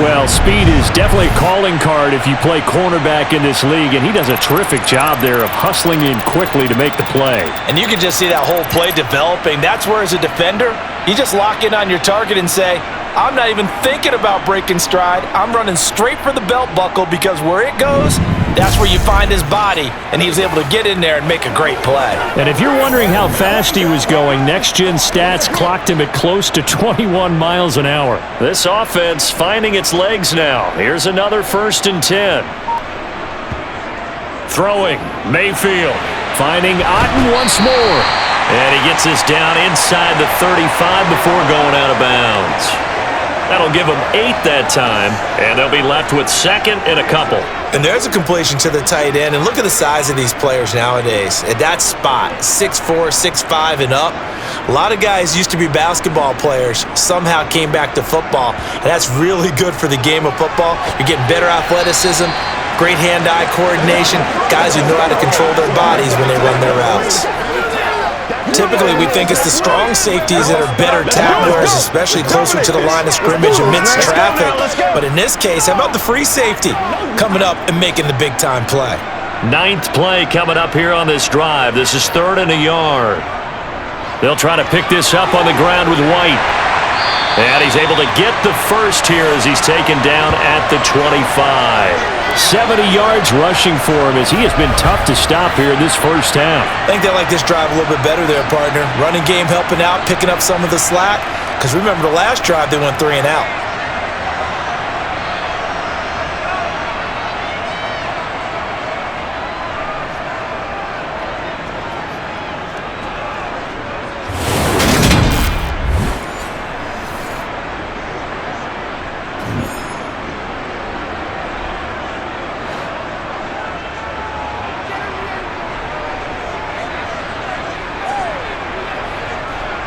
Well, speed is definitely a calling card if you play cornerback in this league, and he does a terrific job there of hustling in quickly to make the play. And you can just see that whole play developing. That's where, as a defender, you just lock in on your target and say, I'm not even thinking about breaking stride. I'm running straight for the belt buckle, because where it goes, that's where you find his body, and he was able to get in there and make a great play. And if you're wondering how fast he was going, next-gen stats clocked him at close to 21 miles an hour. This offense finding its legs now. Here's another 1st and 10. Throwing, Mayfield. Finding Otten once more. And he gets this down inside the 35 before going out of bounds. That'll give them 8 that time, and they'll be left with 2nd and a couple. And there's a completion to the tight end, and look at the size of these players nowadays. At that spot, 6'4", 6'5", and up. A lot of guys used to be basketball players, somehow came back to football, and that's really good for the game of football. You're getting better athleticism, great hand-eye coordination, guys who know how to control their bodies when they run their routes. Typically, we think it's the strong safeties that are better tacklers, especially closer to the line of scrimmage amidst traffic. But in this case, how about the free safety coming up and making the big-time play? 9th play coming up here on this drive. This is 3rd and a yard. They'll try to pick this up on the ground with White. And he's able to get the first here as he's taken down at the 25. 70 yards rushing for him as he has been tough to stop here in this first half. I think they like this drive a little bit better there, partner. Running game helping out, picking up some of the slack. Because remember the last drive, they went 3 and out.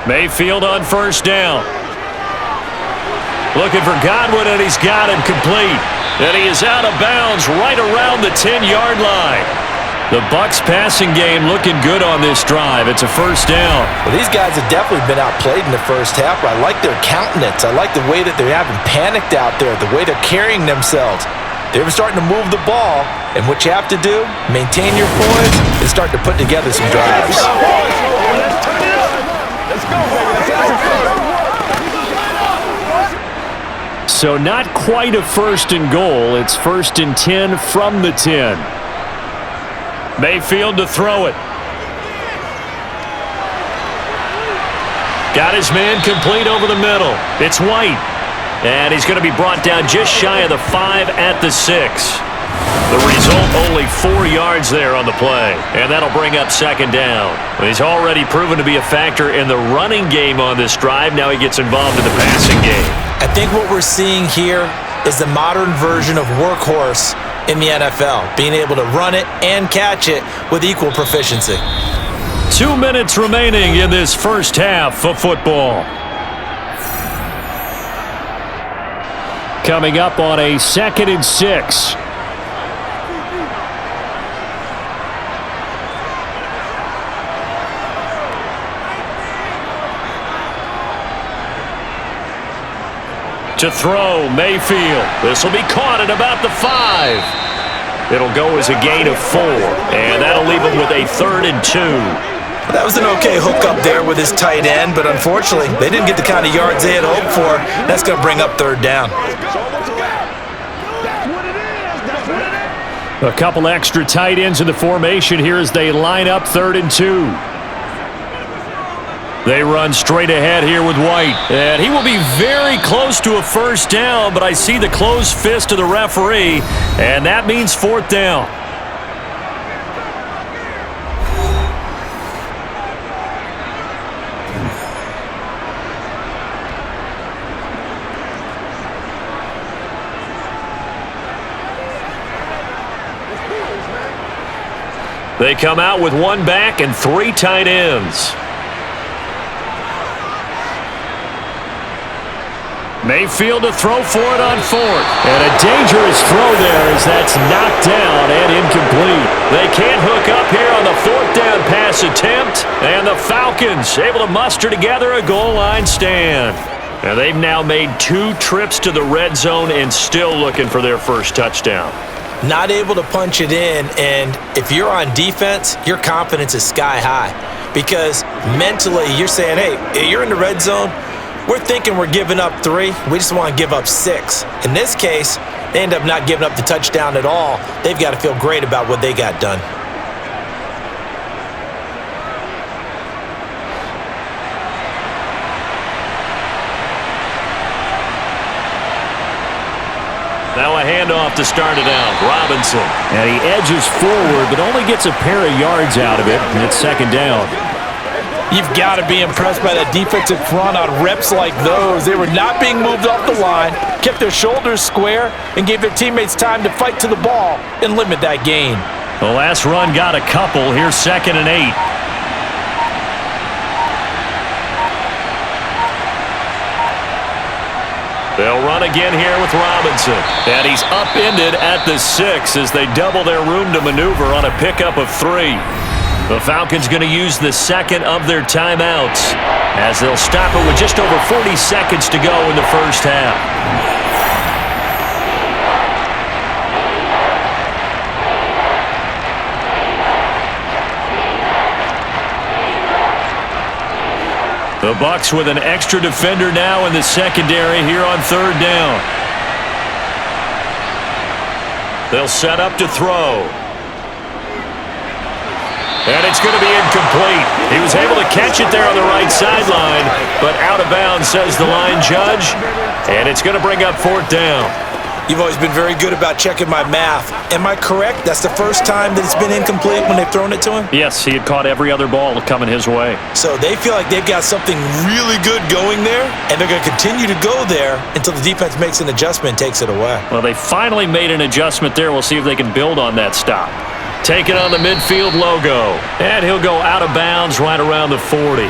Mayfield on 1st down. Looking for Godwin, and he's got him complete. And he is out of bounds right around the 10-yard line. The Bucs passing game looking good on this drive. It's a first down. Well, these guys have definitely been outplayed in the first half, but I like their countenance. I like the way that they're having panicked out there, the way they're carrying themselves. They're starting to move the ball, and what you have to do, maintain your poise and start to put together some drives. Let's go, baby. So not quite a first and goal. It's first and 10 from the 10. Mayfield to throw it. Got his man complete over the middle. It's White. And he's going to be brought down just shy of the 5 at the 6. The result, only 4 yards there on the play. And that'll bring up second down. He's already proven to be a factor in the running game on this drive. Now he gets involved in the passing game. I think what we're seeing here is the modern version of workhorse in the NFL, being able to run it and catch it with equal proficiency. 2 minutes remaining in this first half of football. Coming up on a 2nd and 6. To throw, Mayfield. This will be caught at about the 5. It'll go as a gain of 4, and that'll leave him with a 3rd and 2. That was an okay hook up there with his tight end, but unfortunately, they didn't get the kind of yards they had hoped for. That's going to bring up 3rd down. A couple extra tight ends in the formation here as they line up 3rd and 2. They run straight ahead here with White. And he will be very close to a first down, but I see the closed fist of the referee, and that means 4th down. They come out with 1 back and 3 tight ends. Mayfield to throw for it on 4th. And a dangerous throw there as that's knocked down and incomplete. They can't hook up here on the 4th down pass attempt. And the Falcons able to muster together a goal line stand. And they've now made 2 trips to the red zone and still looking for their first touchdown. Not able to punch it in, and if you're on defense, your confidence is sky high. Because mentally, you're saying, hey, you're in the red zone. We're thinking we're giving up 3. We just want to give up 6. In this case, they end up not giving up the touchdown at all. They've got to feel great about what they got done. Now a handoff to start it out. Robinson. And he edges forward, but only gets a pair of yards out of it, and it's second down. You've got to be impressed by that defensive front on reps like those. They were not being moved off the line, kept their shoulders square, and gave their teammates time to fight to the ball and limit that gain. The last run got a couple. Here's 2nd and 8. They'll run again here with Robinson. And he's upended at the 6 as they double their room to maneuver on a pickup of 3. The Falcons going to use the 2nd of their timeouts as they'll stop it with just over 40 seconds to go in the first half. The Bucs with an extra defender now in the secondary here on 3rd down. They'll set up to throw. And it's going to be incomplete. He was able to catch it there on the right sideline, but out of bounds, says the line judge. And it's going to bring up 4th down. You've always been very good about checking my math. Am I correct? That's the first time that it's been incomplete when they've thrown it to him? Yes, he had caught every other ball coming his way. So they feel like they've got something really good going there, and they're going to continue to go there until the defense makes an adjustment and takes it away. Well, they finally made an adjustment there. We'll see if they can build on that stop. Taking on the midfield logo. And he'll go out of bounds right around the 40.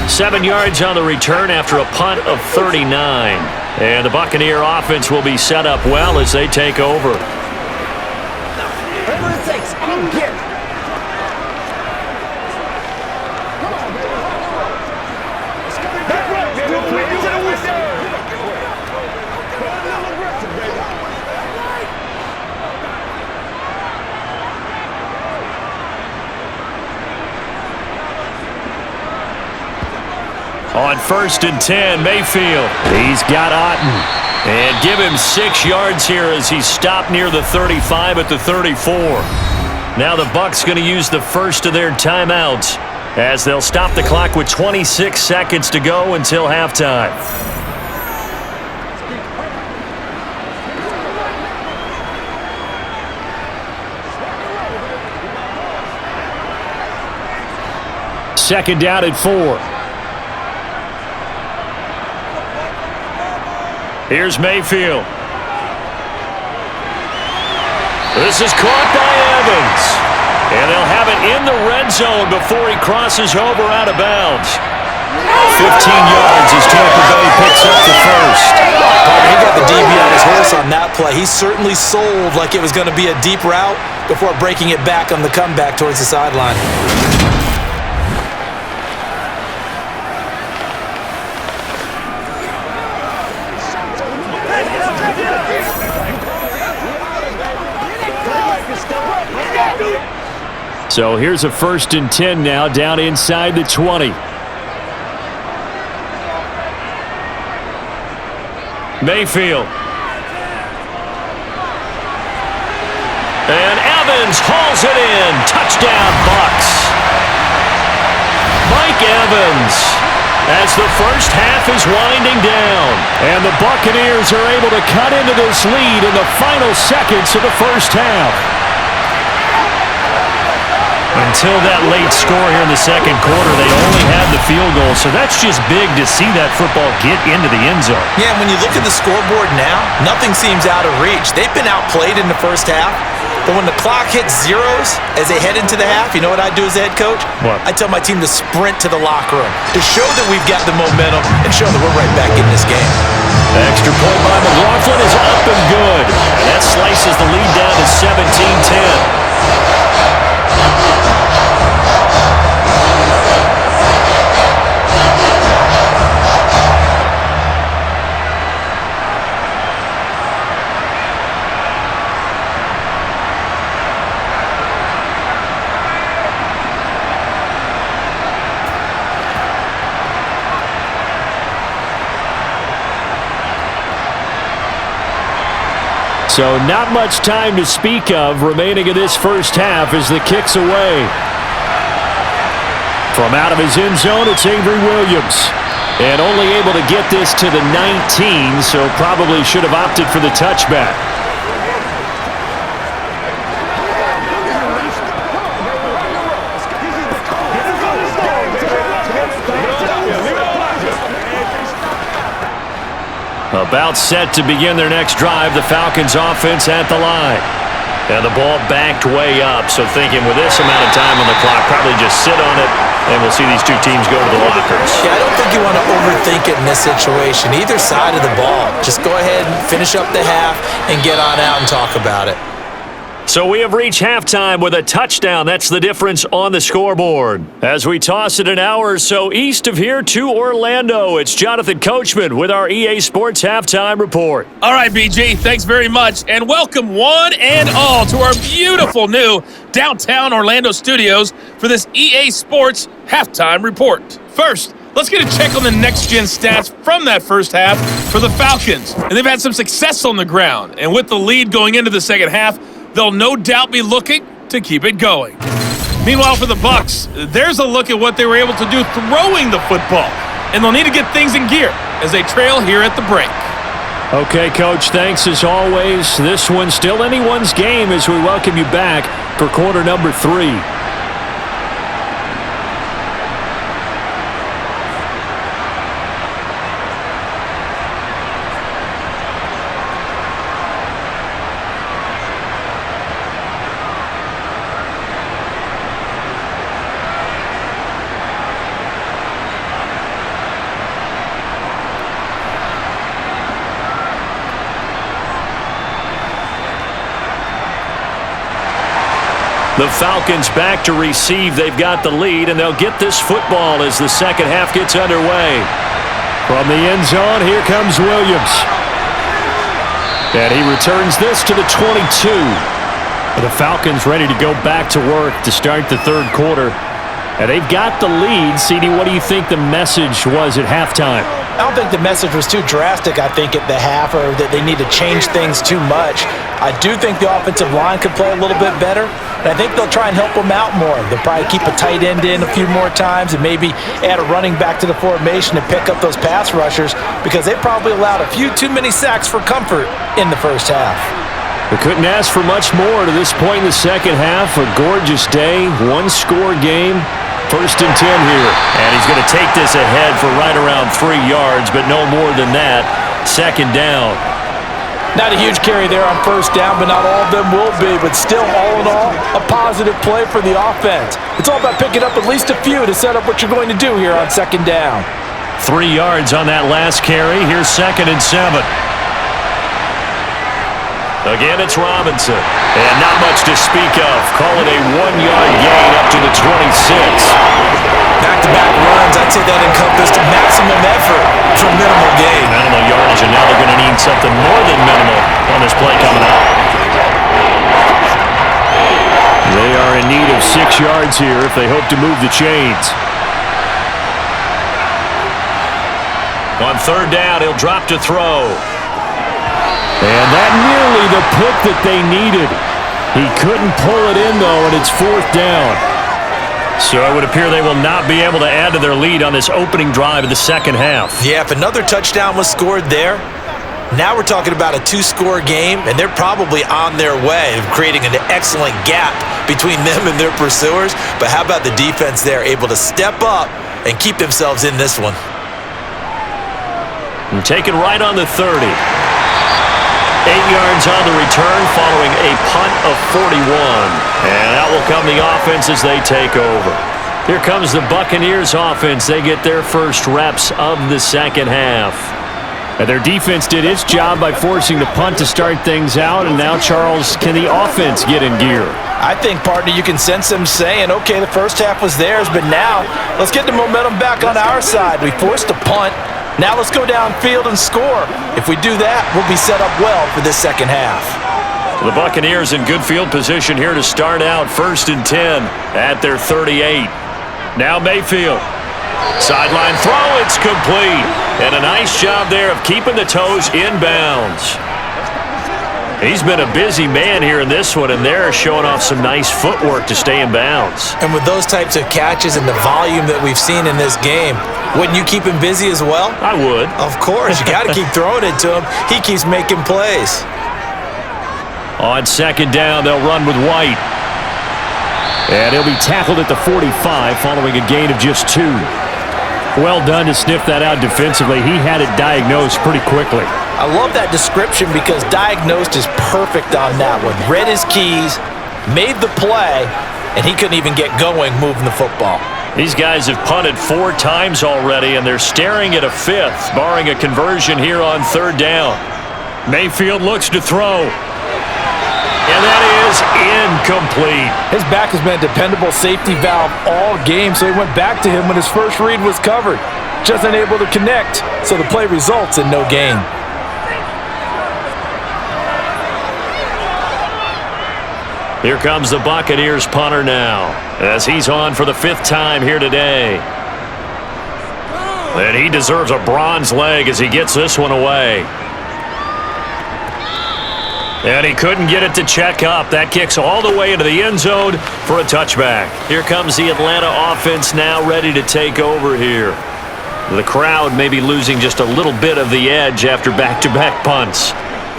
7 yards on the return after a punt of 39. And the Buccaneer offense will be set up well as they take over. Whatever it takes, I don't care. On 1st and 10, Mayfield. He's got Otten. And give him 6 yards here as he's stopped near the 35 at the 34. Now the Bucs going to use the first of their timeouts as they'll stop the clock with 26 seconds to go until halftime. Second down at 4. Here's Mayfield. This is caught by Evans. And they'll have it in the red zone before he crosses over out of bounds. 15 yards as Tampa Bay picks up the first. He got the DB on his horse on that play. He certainly sold like it was going to be a deep route before breaking it back on the comeback towards the sideline. So here's a 1st and 10 now down inside the 20. Mayfield. And Evans hauls it in. Touchdown, Bucs. Mike Evans as the first half is winding down. And the Buccaneers are able to cut into this lead in the final seconds of the first half. Until that late score here in the second quarter, they only had the field goal, so that's just big to see that football get into the end zone. Yeah, and when you look at the scoreboard now, nothing seems out of reach. They've been outplayed in the first half, but when the clock hits zeros as they head into the half, you know what I do as a head coach? What? I tell my team to sprint to the locker room to show that we've got the momentum and show that we're right back in this game. The extra point by McLaughlin is up and good. And that slices the lead down to 17-10. So not much time to speak of remaining in this first half as the kick's away. From out of his end zone, it's Avery Williams. And only able to get this to the 19, so probably should have opted for the touchback. About set to begin their next drive, the Falcons offense at the line. And the ball backed way up, so thinking with this amount of time on the clock, probably just sit on it, and we'll see these two teams go to the lockers. Yeah, I don't think you want to overthink it in this situation. Either side of the ball. Just go ahead and finish up the half and get on out and talk about it. So we have reached halftime with a touchdown. That's the difference on the scoreboard. As we toss it an hour or so east of here to Orlando, it's Jonathan Coachman with our EA Sports Halftime Report. All right, BG, thanks very much, and welcome one and all to our beautiful new downtown Orlando studios for this EA Sports Halftime Report. First, let's get a check on the next-gen stats from that first half for the Falcons. And they've had some success on the ground, and with the lead going into the second half, they'll no doubt be looking to keep it going. Meanwhile, for the Bucs, there's a look at what they were able to do throwing the football, and they'll need to get things in gear as they trail here at the break. Okay, Coach, thanks as always. This one's still anyone's game as we welcome you back for quarter number 3. The Falcons back to receive. They've got the lead, and they'll get this football as the second half gets underway. From the end zone, here comes Williams. And he returns this to the 22. The Falcons ready to go back to work to start the third quarter. And they've got the lead. CD, what do you think the message was at halftime? I don't think the message was too drastic, I think, at the half, or that they need to change things too much. I do think the offensive line could play a little bit better, and I think they'll try and help them out more. They'll probably keep a tight end in a few more times and maybe add a running back to the formation to pick up those pass rushers, because they probably allowed a few too many sacks for comfort in the first half. We couldn't ask for much more to this point in the second half. A gorgeous day, one-score game. 1st and 10 here. And he's going to take this ahead for right around 3 yards, but no more than that. 2nd down. Not a huge carry there on 1st down, but not all of them will be. But still, all in all, a positive play for the offense. It's all about picking up at least a few to set up what you're going to do here on 2nd down. 3 yards on that last carry. Here's 2nd and 7. Again, it's Robinson. And not much to speak of. Call it a 1-yard gain up to the 26. Back-to-back runs, I'd say that encompassed maximum effort for minimal gain. Minimal yardage, and now they're going to need something more than minimal on this play coming up. They are in need of 6 yards here if they hope to move the chains. On 3rd down, he'll drop to throw. And that nearly the pick that they needed. He couldn't pull it in, though, and it's 4th down. So it would appear they will not be able to add to their lead on this opening drive of the second half. Yeah, if another touchdown was scored there, now we're talking about a 2-score game, and they're probably on their way of creating an excellent gap between them and their pursuers. But how about the defense there, able to step up and keep themselves in this one? And taken right on the 30. 8 yards on the return following a punt of 41. And out will come the offense as they take over. Here comes the Buccaneers offense. They get their first reps of the second half. And their defense did its job by forcing the punt to start things out. And now, Charles, can the offense get in gear? I think, partner, you can sense them saying, okay, the first half was theirs, but now let's get the momentum back on our side. We forced a punt. Now let's go downfield and score. If we do that, we'll be set up well for this second half. The Buccaneers in good field position here to start out. 1st and 10 at their 38. Now Mayfield. Sideline throw, it's complete. And a nice job there of keeping the toes inbounds. He's been a busy man here in this one, and they're showing off some nice footwork to stay in bounds. And with those types of catches and the volume that we've seen in this game, wouldn't you keep him busy as well? I would. Of course. You got to keep throwing it to him. He keeps making plays. On 2nd down, they'll run with White. And he'll be tackled at the 45 following a gain of just 2. Well done to sniff that out defensively. He had it diagnosed pretty quickly. I love that description because diagnosed is perfect on that one. Read his keys, made the play, and he couldn't even get going moving the football. These guys have punted 4 times already, and they're staring at a 5th, barring a conversion here on 3rd down. Mayfield looks to throw. And that is incomplete. His back has been a dependable safety valve all game, so he went back to him when his first read was covered. Just unable to connect, so the play results in no gain. Here comes the Buccaneers punter now, as he's on for the 5th time here today. And he deserves a bronze leg as he gets this one away. And he couldn't get it to check up. That kicks all the way into the end zone for a touchback. Here comes the Atlanta offense now ready to take over here. The crowd may be losing just a little bit of the edge after back-to-back punts.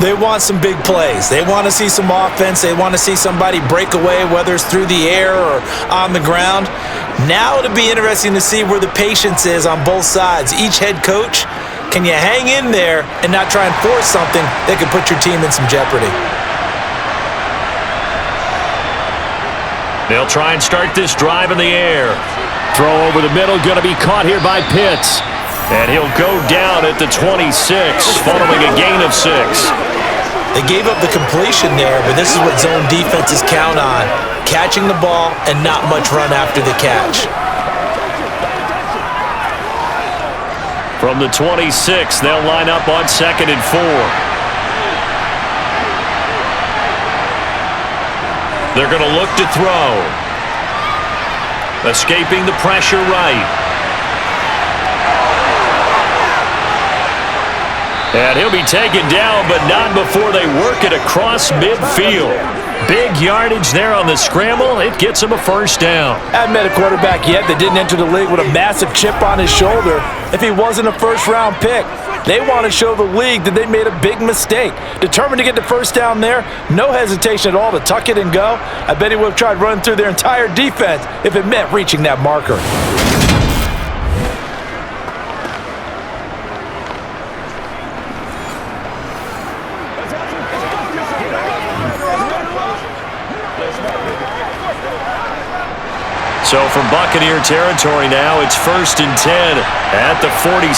They want some big plays. They want to see some offense. They want to see somebody break away, whether it's through the air or on the ground. Now it'll be interesting to see where the patience is on both sides. Each head coach, can you hang in there and not try and force something that could put your team in some jeopardy? They'll try and start this drive in the air. Throw over the middle, going to be caught here by Pitts. And he'll go down at the 26 following a gain of 6. They gave up the completion there, but this is what zone defenses count on. Catching the ball and not much run after the catch. From the 26, they'll line up on 2nd and 4. They're going to look to throw. Escaping the pressure right. And he'll be taken down, but not before they work it across midfield. Big yardage there on the scramble. It gets him a first down. Haven't met a quarterback yet that didn't enter the league with a massive chip on his shoulder if he wasn't a first-round pick. They want to show the league that they made a big mistake. Determined to get the first down there, no hesitation at all to tuck it and go. I bet he would have tried running through their entire defense if it meant reaching that marker. So from Buccaneer territory now, it's 1st and 10 at the 46.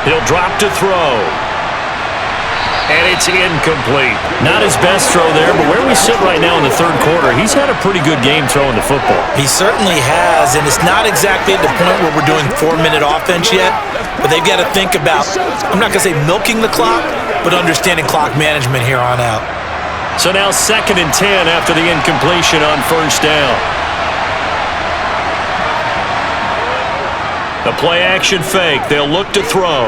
He'll drop to throw. And it's incomplete. Not his best throw there, but where we sit right now in the 3rd quarter, he's had a pretty good game throwing the football. He certainly has, and it's not exactly at the point where we're doing 4-minute offense yet, but they've got to think about, I'm not going to say milking the clock, but understanding clock management here on out. So now 2nd and 10 after the incompletion on 1st down. The play-action fake. They'll look to throw.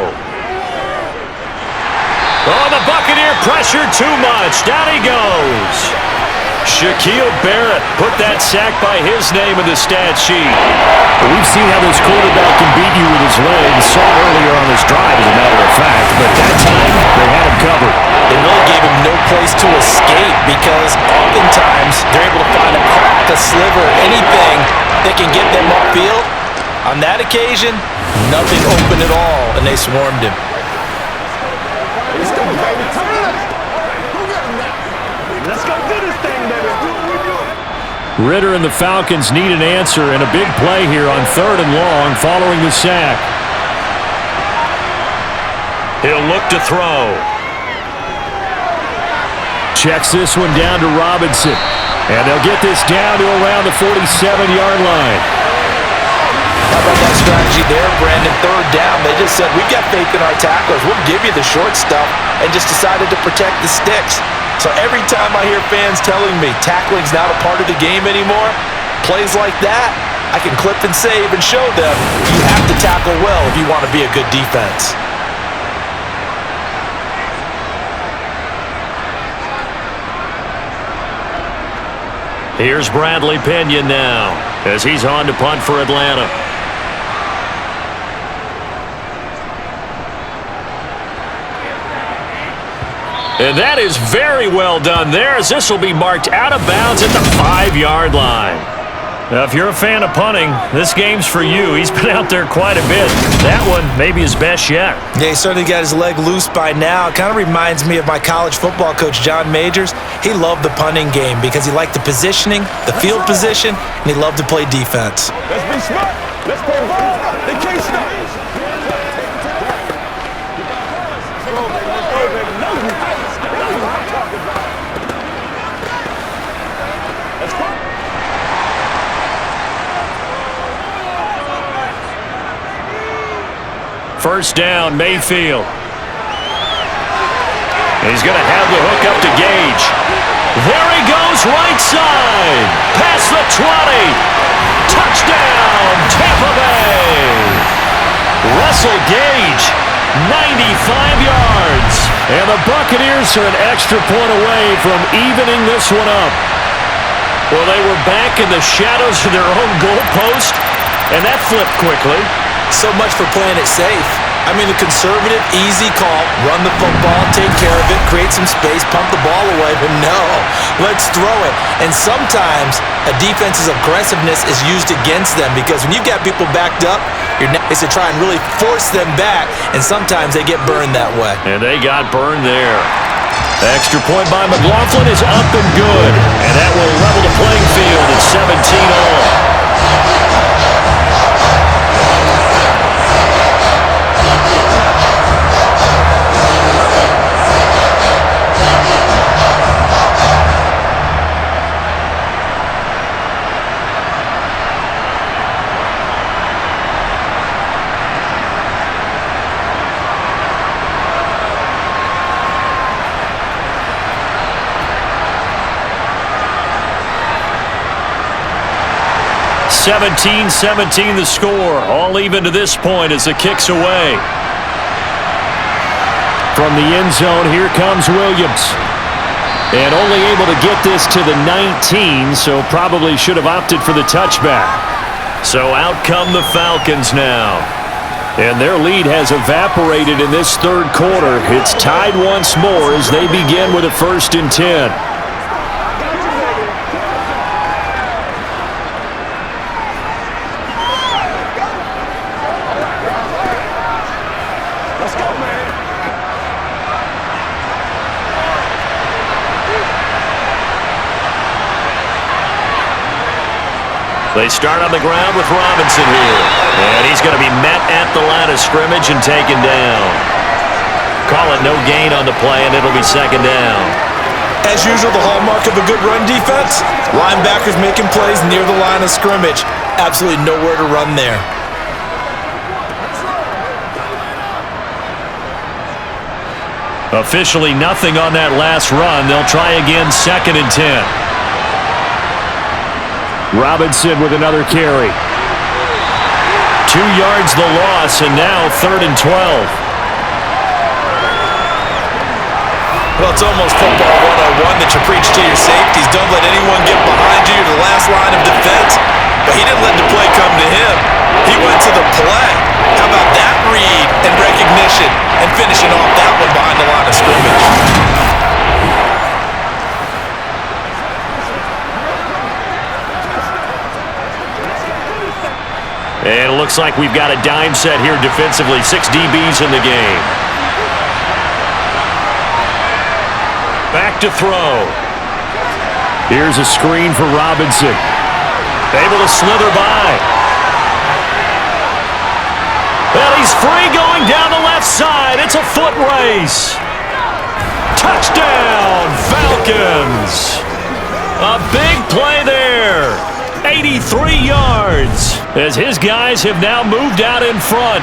Oh, the Buccaneer pressure too much. Down he goes. Shaquille Barrett put that sack by his name in the stat sheet. We've seen how this quarterback can beat you with his legs. Saw it earlier on this drive, as a matter of fact. But that time, they had him covered. They really gave him no place to escape because oftentimes they're able to find a crack, a sliver, anything that can get them upfield. On that occasion, nothing open at all, and they swarmed him. Let's go do this thing, baby. Ritter and the Falcons need an answer and a big play here on 3rd and long following the sack. He'll look to throw. Checks this one down to Robinson. And they'll get this down to around the 47-yard line. How about that strategy there, Brandon? 3rd down. They just said, we've got faith in our tacklers. We'll give you the short stuff, and just decided to protect the sticks. So every time I hear fans telling me tackling's not a part of the game anymore, plays like that, I can clip and save and show them you have to tackle well if you want to be a good defense. Here's Bradley Pinion now as he's on to punt for Atlanta. And that is very well done there, as this will be marked out of bounds at the 5-yard line. Now, if you're a fan of punting, this game's for you. He's been out there quite a bit. That one may be his best yet. Yeah, he certainly got his leg loose by now. It kind of reminds me of my college football coach, John Majors. He loved the punting game because he liked the positioning, the field position, and he loved to play defense. Let's be smart. Let's play ball. They can't stop. First down, Mayfield. He's going to have the hook up to Gage. There he goes, right side. Past the 20. Touchdown, Tampa Bay. Russell Gage, 95 yards. And the Buccaneers are an extra point away from evening this one up. Well, they were back in the shadows of their own goalpost, and that flipped quickly. So much for playing it safe. I mean, a conservative, easy call, run the football, take care of it, create some space, pump the ball away, but no, let's throw it. And sometimes a defense's aggressiveness is used against them because when you've got people backed up, it's to try and really force them back, and sometimes they get burned that way. And they got burned there. The extra point by McLaughlin is up and good, and that will level the playing field at 17-all. 17-17 the score. All even to this point as the kick's away. From the end zone, here comes Williams. And only able to get this to the 19, so probably should have opted for the touchback. So out come the Falcons now. And their lead has evaporated in this third quarter. It's tied once more as they begin with a 1st and 10. They start on the ground with Robinson here. And he's going to be met at the line of scrimmage and taken down. Call it no gain on the play, and it'll be 2nd down. As usual, the hallmark of a good run defense, linebackers making plays near the line of scrimmage. Absolutely nowhere to run there. Officially nothing on that last run. They'll try again 2nd and 10. Robinson with another carry. 2 yards the loss, and now 3rd and 12. Well, it's almost football 101 that you preach to your safeties. Don't let anyone get behind you. You're the last line of defense. But he didn't let the play come to him. He went to the play. How about that read and recognition and finishing off that one behind the line of scrimmage? And it looks like we've got a dime set here defensively. 6 DBs in the game. Back to throw. Here's a screen for Robinson. Able to slither by. And he's free going down the left side. It's a foot race. Touchdown, Falcons. A big play there. 83 yards as his guys have now moved out in front.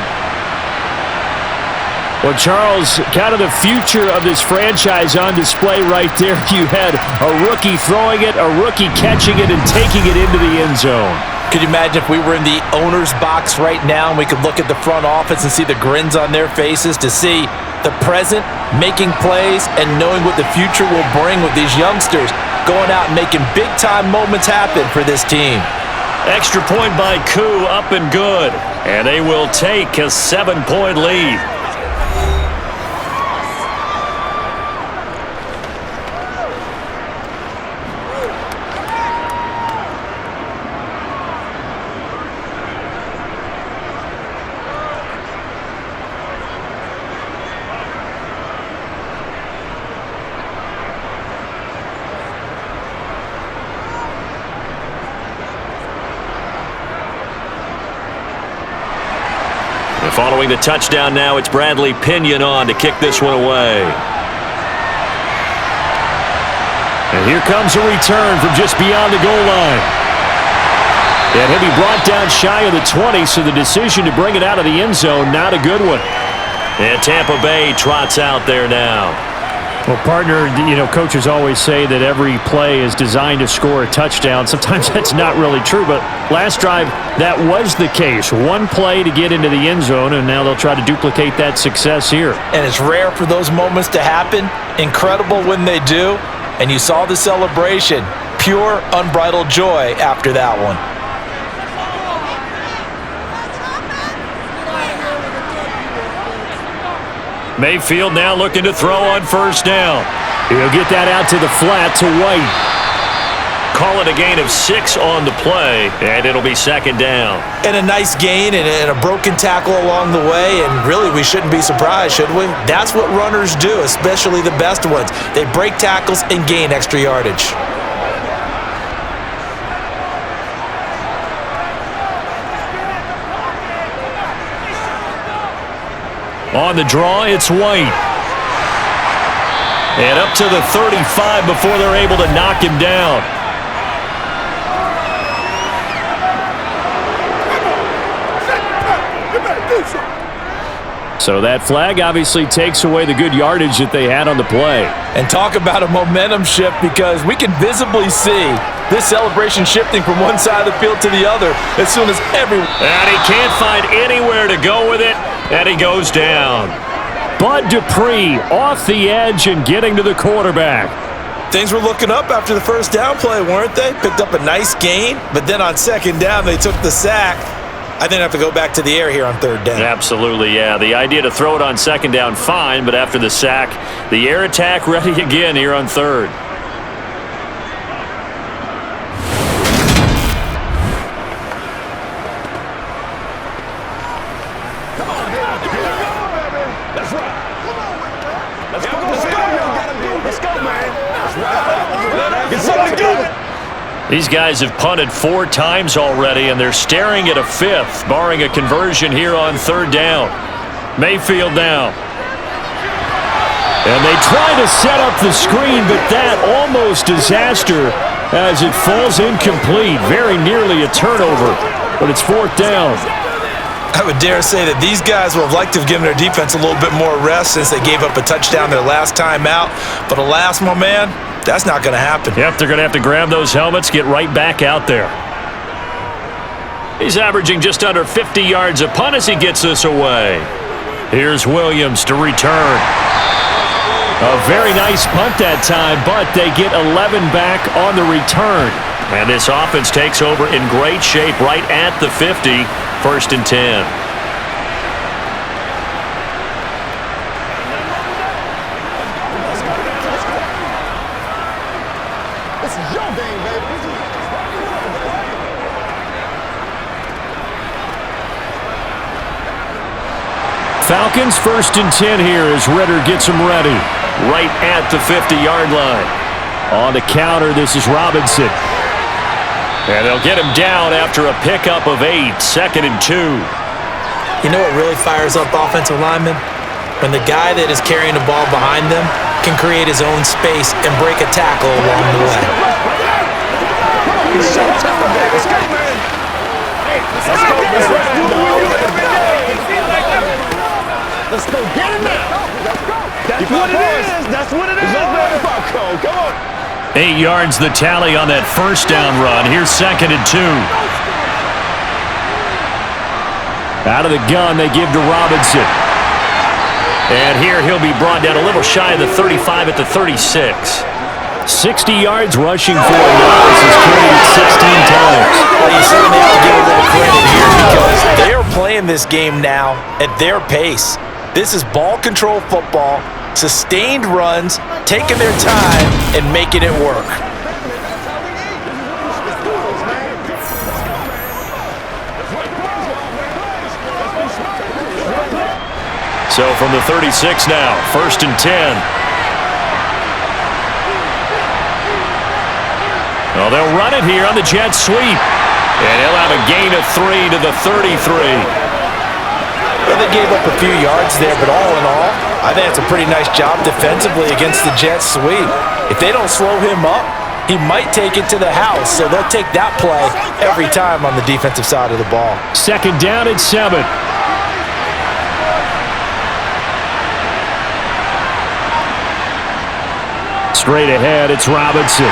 Well, Charles, kind of the future of this franchise on display right there. You had a rookie throwing it, a rookie catching it, and taking it into the end zone. Could you imagine if we were in the owner's box right now and we could look at the front office and see the grins on their faces, to see the present making plays and knowing what the future will bring with these youngsters going out and making big-time moments happen for this team. Extra point by Koo, up and good. And they will take a 7-point lead. Following the touchdown now, it's Bradley Pinion on to kick this one away. And here comes a return from just beyond the goal line. And he'll be brought down shy of the 20, so the decision to bring it out of the end zone, not a good one. And Tampa Bay trots out there now. Well, partner, coaches always say that every play is designed to score a touchdown. Sometimes that's not really true, but last drive, that was the case. One play to get into the end zone, and now they'll try to duplicate that success here. And it's rare for those moments to happen. Incredible when they do. And you saw the celebration. Pure, unbridled joy after that one. Mayfield now looking to throw on 1st down. He'll get that out to the flat to White. Call it a gain of 6 on the play, and it'll be 2nd down. And a nice gain and a broken tackle along the way, and really we shouldn't be surprised, should we? That's what runners do, especially the best ones. They break tackles and gain extra yardage. On the draw, it's White. And up to the 35 before they're able to knock him down. So that flag obviously takes away the good yardage that they had on the play. And talk about a momentum shift, because we can visibly see This celebration shifting from one side of the field to the other as soon as everyone... And he can't find anywhere to go with it, and he goes down. Bud Dupree off the edge and getting to the quarterback. Things were looking up after the first down play, weren't they? Picked up a nice gain, but then on second down, they took the sack. I think I have to go back to the air here on third down. Absolutely, yeah. The idea to throw it on second down, fine, but after the sack, the air attack ready again here on third. These guys have punted 4 times already, and they're staring at a 5th, barring a conversion here on third down. Mayfield now. And they try to set up the screen, but that almost disaster as it falls incomplete. Very nearly a turnover, but it's 4th down. I would dare say that these guys would have liked to have given their defense a little bit more rest since they gave up a touchdown their last time out. But alas, my man, that's not going to happen. Yep, they're going to have to grab those helmets, get right back out there. He's averaging just under 50 yards a punt as he gets this away. Here's Williams to return. A very nice punt that time, but they get 11 back on the return. And this offense takes over in great shape right at the 50, 1st and 10. This is your game, baby. Falcons 1st and 10 here as Ritter gets them ready. Right at the 50-yard line. On the counter, this is Robinson. And they'll get him down after a pickup of 8, 2nd and 2. You know what really fires up offensive linemen? When the guy that is carrying the ball behind them can create his own space and break a tackle along the way. Let's go, man. Let's go, man. Let's go. Get him now. That's what it is. That's what it is, man. Come on. 8 yards the tally on that first down run. Here's 2nd and 2. Out of the gun, they give to Robinson. And here he'll be brought down a little shy of the 35 at the 36. 60 yards rushing for him. He's carried it 16 times. Well, you certainly have to give a little credit here because they are playing this game now at their pace. This is ball control football, sustained runs, taking their time, and making it work. So from the 36 now, 1st and 10. Well, they'll run it here on the jet sweep. And he'll have a gain of 3 to the 33. Well, they gave up a few yards there, but all in all, I think it's a pretty nice job defensively against the jet sweep. If they don't slow him up, he might take it to the house, so they'll take that play every time on the defensive side of the ball. 2nd down and 7. Straight ahead, it's Robinson.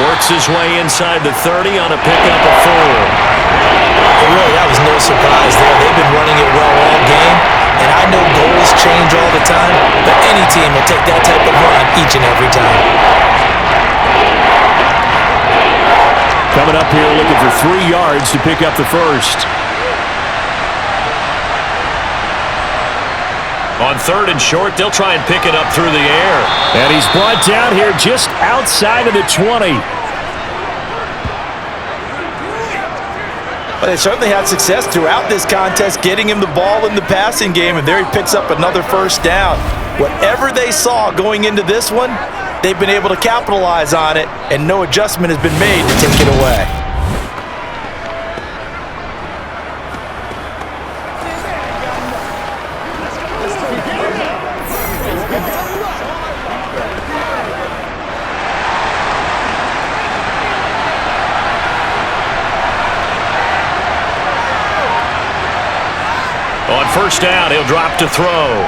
Works his way inside the 30 on a pickup of 4. Really, that was no surprise there. They've been running it well all game, and I know goals change all the time, but any team will take that type of run each and every time. Coming up here looking for 3 yards to pick up the first. On 3rd and short, they'll try and pick it up through the air. And he's brought down here just outside of the 20. But they certainly had success throughout this contest getting him the ball in the passing game, and there he picks up another first down. Whatever they saw going into this one, they've been able to capitalize on it, and no adjustment has been made to take it away. On 1st down, he'll drop to throw.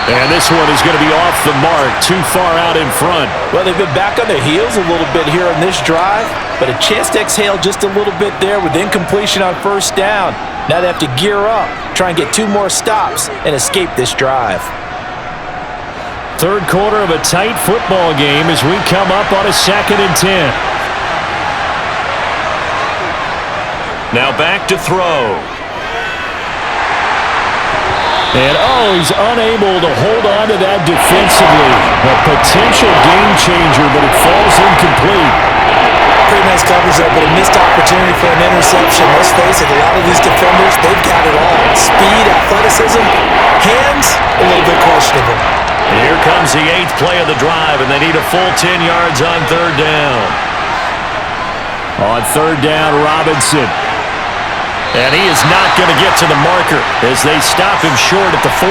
And this one is going to be off the mark, too far out in front. Well, they've been back on their heels a little bit here on this drive, but a chance to exhale just a little bit there with incompletion on first down. Now they have to gear up, try and get 2 more stops, and escape this drive. Third quarter of a tight football game as we come up on a 2nd and 10. Now back to throw. And, he's unable to hold on to that defensively. A potential game changer, but it falls incomplete. Pretty nice coverage there, but a missed opportunity for an interception. Let's face it, a lot of these defenders, they've got it all. Speed, athleticism, hands, a little bit questionable. Here comes the 8th play of the drive, and they need a full 10 yards on 3rd down. On 3rd down, Robinson. And he is not going to get to the marker as they stop him short at the 14.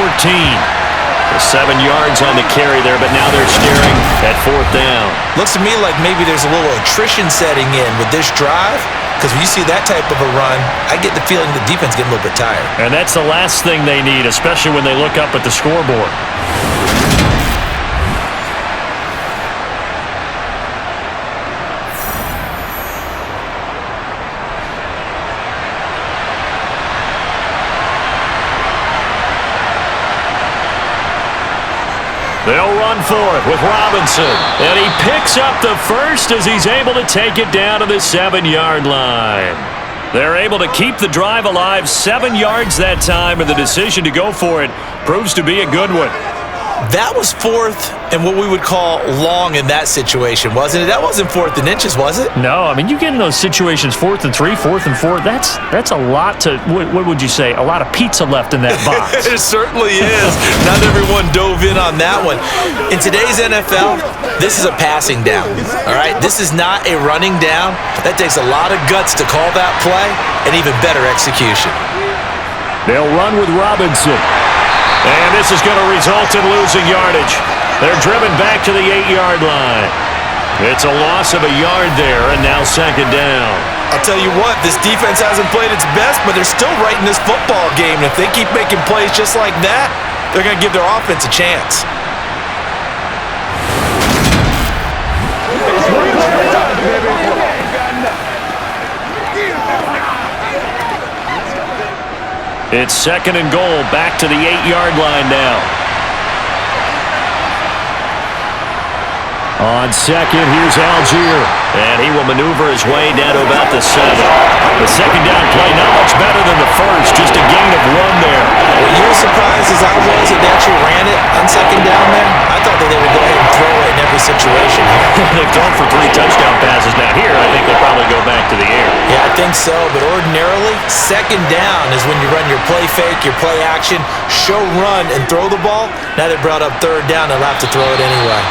The 7 yards on the carry there, but now they're staring at 4th down. Looks to me like maybe there's a little attrition setting in with this drive, because when you see that type of a run, I get the feeling the defense getting a little bit tired. And that's the last thing they need, especially when they look up at the scoreboard. They'll run for it with Robinson. And he picks up the first as he's able to take it down to the 7-yard line. They're able to keep the drive alive 7 yards that time, and the decision to go for it proves to be a good one. That was 4th and what we would call long in that situation, wasn't it? That wasn't 4th and inches, was it? No, I mean, you get in those situations 4th and 3, 4th and 4. That's a lot to, what would you say, a lot of pizza left in that box. It certainly is. Not everyone dove in on that one. In today's NFL, this is a passing down, all right? This is not a running down. That takes a lot of guts to call that play and even better execution. They'll run with Robinson. And this is going to result in losing yardage. They're driven back to the 8-yard line. It's a loss of a yard there, and now 2nd down. I'll tell you what, this defense hasn't played its best, but they're still right in this football game. And if they keep making plays just like that, they're going to give their offense a chance. It's 2nd and goal, back to the 8-yard line now. On 2nd, here's Algier. And he will maneuver his way down to about the 7. The 2nd down play not much better than the first, just a gain of 1 there. Were you as surprised as I was that they actually ran it on 2nd down there? I thought that they would go ahead and throw it in every situation. They've thrown for 3 touchdown passes. Now here, I think they'll probably go back to the air. Yeah, I think so, but ordinarily, 2nd down is when you run your play fake, your play action, show run, and throw the ball. Now they brought up 3rd down, they'll have to throw it anyway.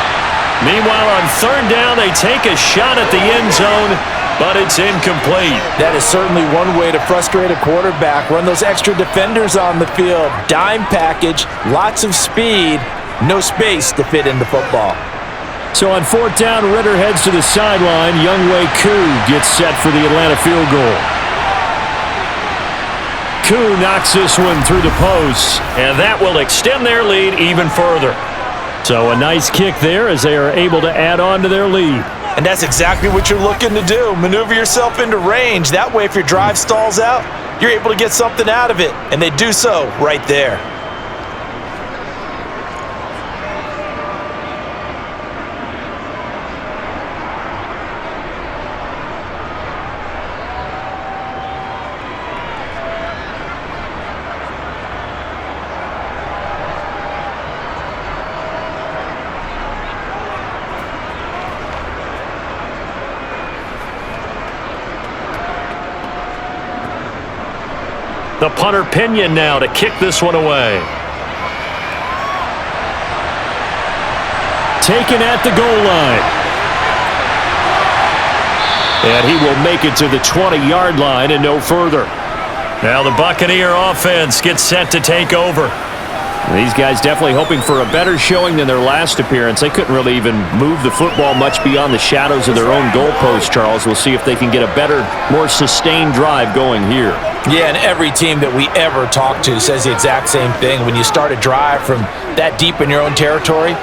Meanwhile, on 3rd down, they take a shot at the end zone, but it's incomplete. That is certainly one way to frustrate a quarterback. Run those extra defenders on the field. Dime package, lots of speed, no space to fit in the football. So on 4th down, Ritter heads to the sideline. Younghoe Koo gets set for the Atlanta field goal. Koo knocks this one through the posts, and that will extend their lead even further. So a nice kick there as they are able to add on to their lead. And that's exactly what you're looking to do. Maneuver yourself into range. That way, if your drive stalls out, you're able to get something out of it. And they do so right there. The punter Pinion now to kick this one away. Taken at the goal line. And he will make it to the 20-yard line and no further. Now the Buccaneer offense gets set to take over. These guys definitely hoping for a better showing than their last appearance. They couldn't really even move the football much beyond the shadows of their own goalpost, Charles. We'll see if they can get a better, more sustained drive going here. Yeah, and every team that we ever talk to says the exact same thing. When you start a drive from that deep in your own territory,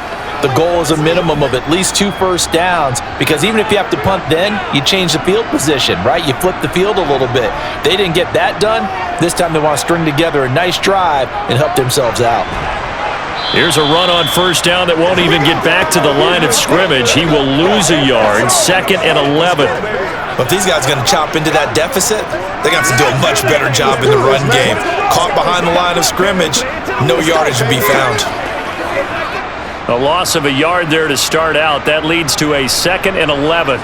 the goal is a minimum of at least 2 first downs, because even if you have to punt then, you change the field position, right? You flip the field a little bit. They didn't get that done. This time they want to string together a nice drive and help themselves out. Here's a run on first down that won't even get back to the line of scrimmage. He will lose a yard. 2nd and 11. But if these guys are going to chop into that deficit, they're going to have to do a much better job in the run game. Caught behind the line of scrimmage, no yardage to be found. A loss of a yard there to start out. That leads to a 2nd and 11.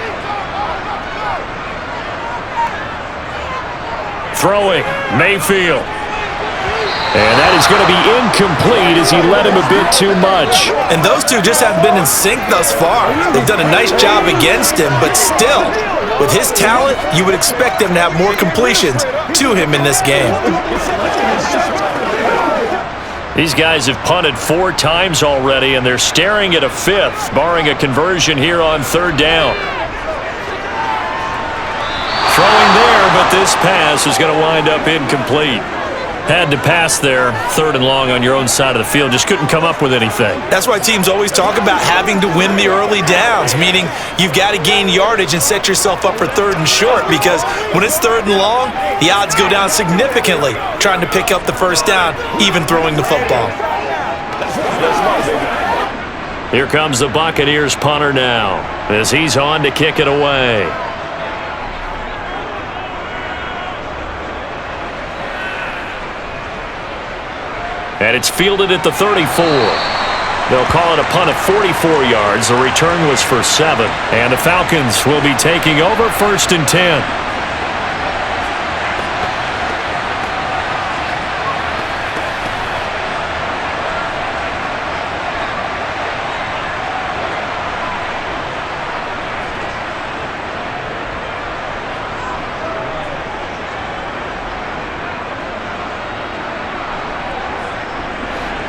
Throwing, Mayfield. And that is going to be incomplete as he led him a bit too much. And those two just haven't been in sync thus far. They've done a nice job against him, but still, with his talent, you would expect them to have more completions to him in this game. These guys have punted 4 times already, and they're staring at a 5th, barring a conversion here on 3rd down. Throwing there, but this pass is going to wind up incomplete. Had to pass there, 3rd and long on your own side of the field. Just couldn't come up with anything. That's why teams always talk about having to win the early downs, meaning you've got to gain yardage and set yourself up for 3rd and short, because when it's 3rd and long, the odds go down significantly trying to pick up the first down, even throwing the football. Here comes the Buccaneers punter now, as he's on to kick it away. And it's fielded at the 34. They'll call it a punt of 44 yards. The return was for 7. And the Falcons will be taking over 1st and 10.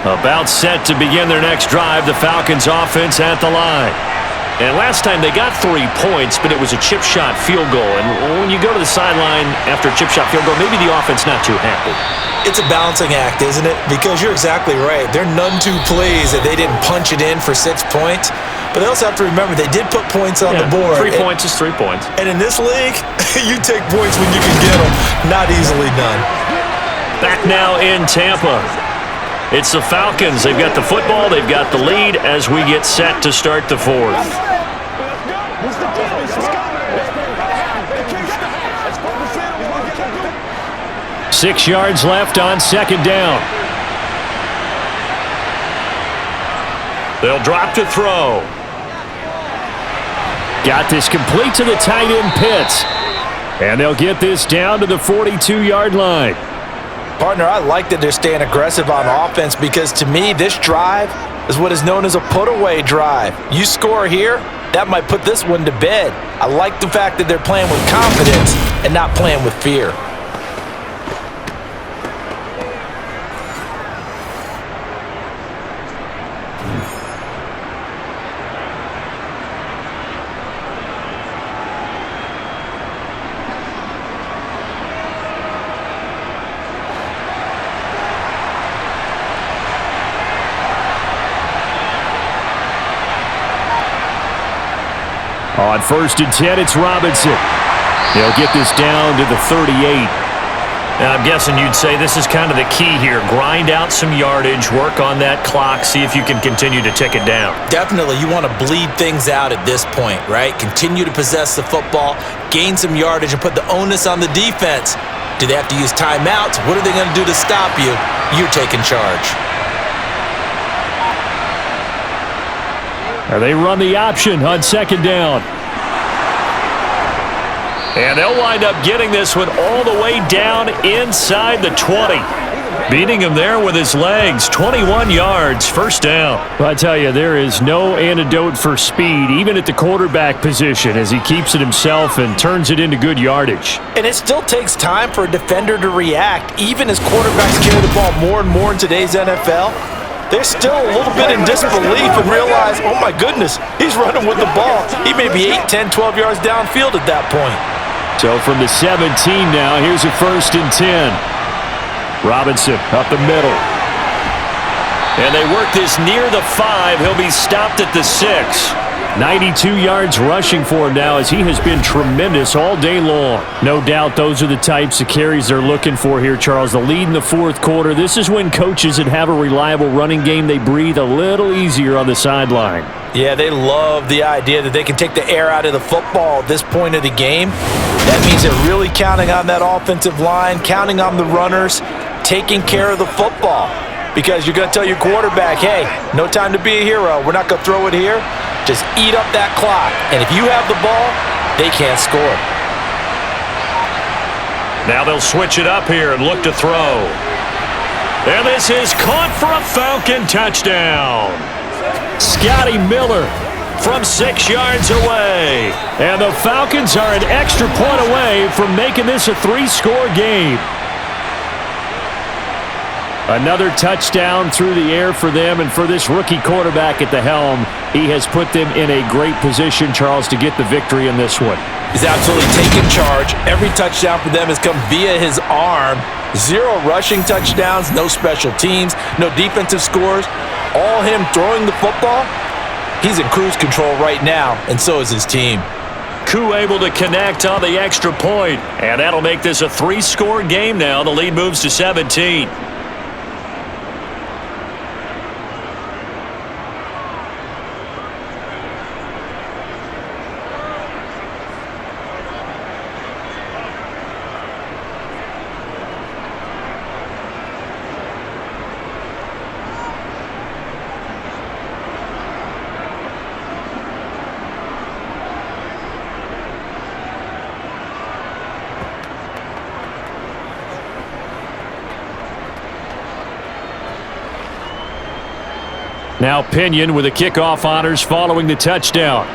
About set to begin their next drive, the Falcons offense at the line. And last time they got 3 points, but it was a chip shot field goal. And when you go to the sideline after a chip shot field goal, maybe the offense not too happy. It's a balancing act, isn't it? Because you're exactly right. They're none too pleased that they didn't punch it in for 6 points. But they also have to remember they did put points on the board. 3 points is 3 points. And in this league, you take points when you can get them. Not easily done. Back now in Tampa. It's the Falcons. They've got the football. They've got the lead as we get set to start the 4th. Six yards left on 2nd down. They'll drop to throw. Got this complete to the tight end Pitts. And they'll get this down to the 42-yard line. Partner, I like that they're staying aggressive on offense, because to me, this drive is what is known as a put-away drive. You score here, that might put this one to bed. I like the fact that they're playing with confidence and not playing with fear. On 1st and 10, it's Robinson. He'll get this down to the 38. Now, I'm guessing you'd say this is kind of the key here. Grind out some yardage, work on that clock, see if you can continue to tick it down. Definitely, you want to bleed things out at this point, right? Continue to possess the football, gain some yardage, and put the onus on the defense. Do they have to use timeouts? What are they going to do to stop you? You're taking charge. Or they run the option on 2nd down. And they'll wind up getting this one all the way down inside the 20. Beating him there with his legs. 21 yards, 1st down. Well, I tell you, there is no antidote for speed, even at the quarterback position, as he keeps it himself and turns it into good yardage. And it still takes time for a defender to react. Even as quarterbacks carry the ball more and more in today's NFL, they're still a little bit in disbelief and realize, oh my goodness, he's running with the ball. He may be 8, 10, 12 yards downfield at that point. So from the 17 now, here's a 1st and 10. Robinson up the middle. And they work this near the 5. He'll be stopped at the 6. 92 yards rushing for him now as he has been tremendous all day long. No doubt those are the types of carries they're looking for here, Charles. The lead in the 4th quarter. This is when coaches that have a reliable running game, they breathe a little easier on the sideline. Yeah, they love the idea that they can take the air out of the football at this point of the game. That means they're really counting on that offensive line, counting on the runners, taking care of the football. Because you're going to tell your quarterback, hey, no time to be a hero. We're not going to throw it here. Just eat up that clock. And if you have the ball, they can't score. Now they'll switch it up here and look to throw. And this is caught for a Falcon touchdown. Scotty Miller from 6 yards away. And the Falcons are an extra point away from making this a 3-score game. Another touchdown through the air for them, and for this rookie quarterback at the helm, he has put them in a great position, Charles, to get the victory in this one. He's absolutely taken charge. Every touchdown for them has come via his arm. 0 rushing touchdowns, no special teams, no defensive scores. All him throwing the football. He's in cruise control right now, and so is his team. Koo able to connect on the extra point, and that'll make this a 3-score game now. The lead moves to 17. Now Pinion with the kickoff honors following the touchdown.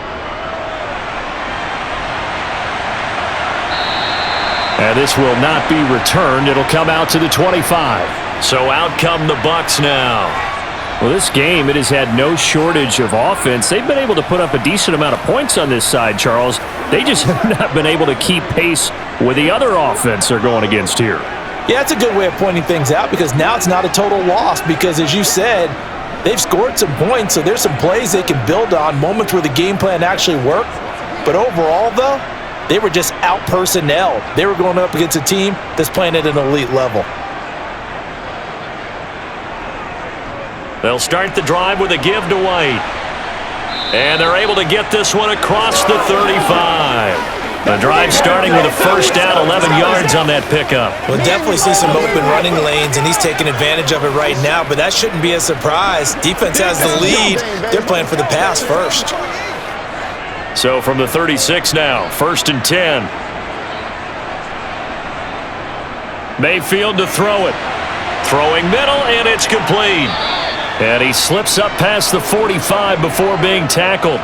And this will not be returned. It'll come out to the 25. So out come the Bucs now. Well, this game, it has had no shortage of offense. They've been able to put up a decent amount of points on this side, Charles. They just have not been able to keep pace with the other offense they're going against here. Yeah, it's a good way of pointing things out because now it's not a total loss because, as you said, they've scored some points, so there's some plays they can build on, moments where the game plan actually worked. But overall, though, they were just out-personnelled. They were going up against a team that's playing at an elite level. They'll start the drive with a give to White. And they're able to get this one across the 35. The drive starting with a first down, 11 yards on that pickup. We'll definitely see some open running lanes, and he's taking advantage of it right now, but that shouldn't be a surprise. Defense has the lead. They're playing for the pass first. So from the 36 now, 1st and 10. Mayfield to throw it. Throwing middle, and it's complete. And he slips up past the 45 before being tackled.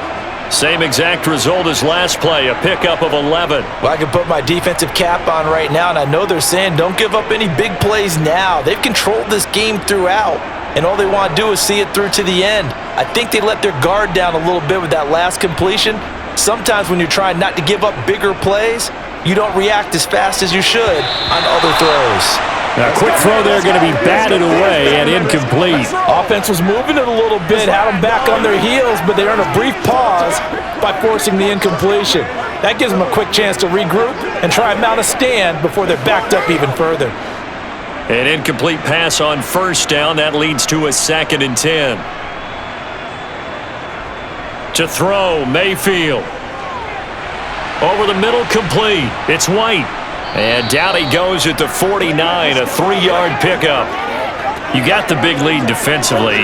Same exact result as last play, a pickup of 11. Well, I can put my defensive cap on right now, and I know they're saying don't give up any big plays now. They've controlled this game throughout, and all they want to do is see it through to the end. I think they let their guard down a little bit with that last completion. Sometimes when you're trying not to give up bigger plays, you don't react as fast as you should on other throws. Now, quick throw there going to be batted away and incomplete. Offense was moving it a little bit, had them back on their heels, but they earned a brief pause by forcing the incompletion. That gives them a quick chance to regroup and try and mount a stand before they're backed up even further. An incomplete pass on first down. That leads to a 2nd and 10. To throw, Mayfield. Over the middle, complete. It's White. And down he goes at the 49, a 3-yard pickup. You got the big lead defensively.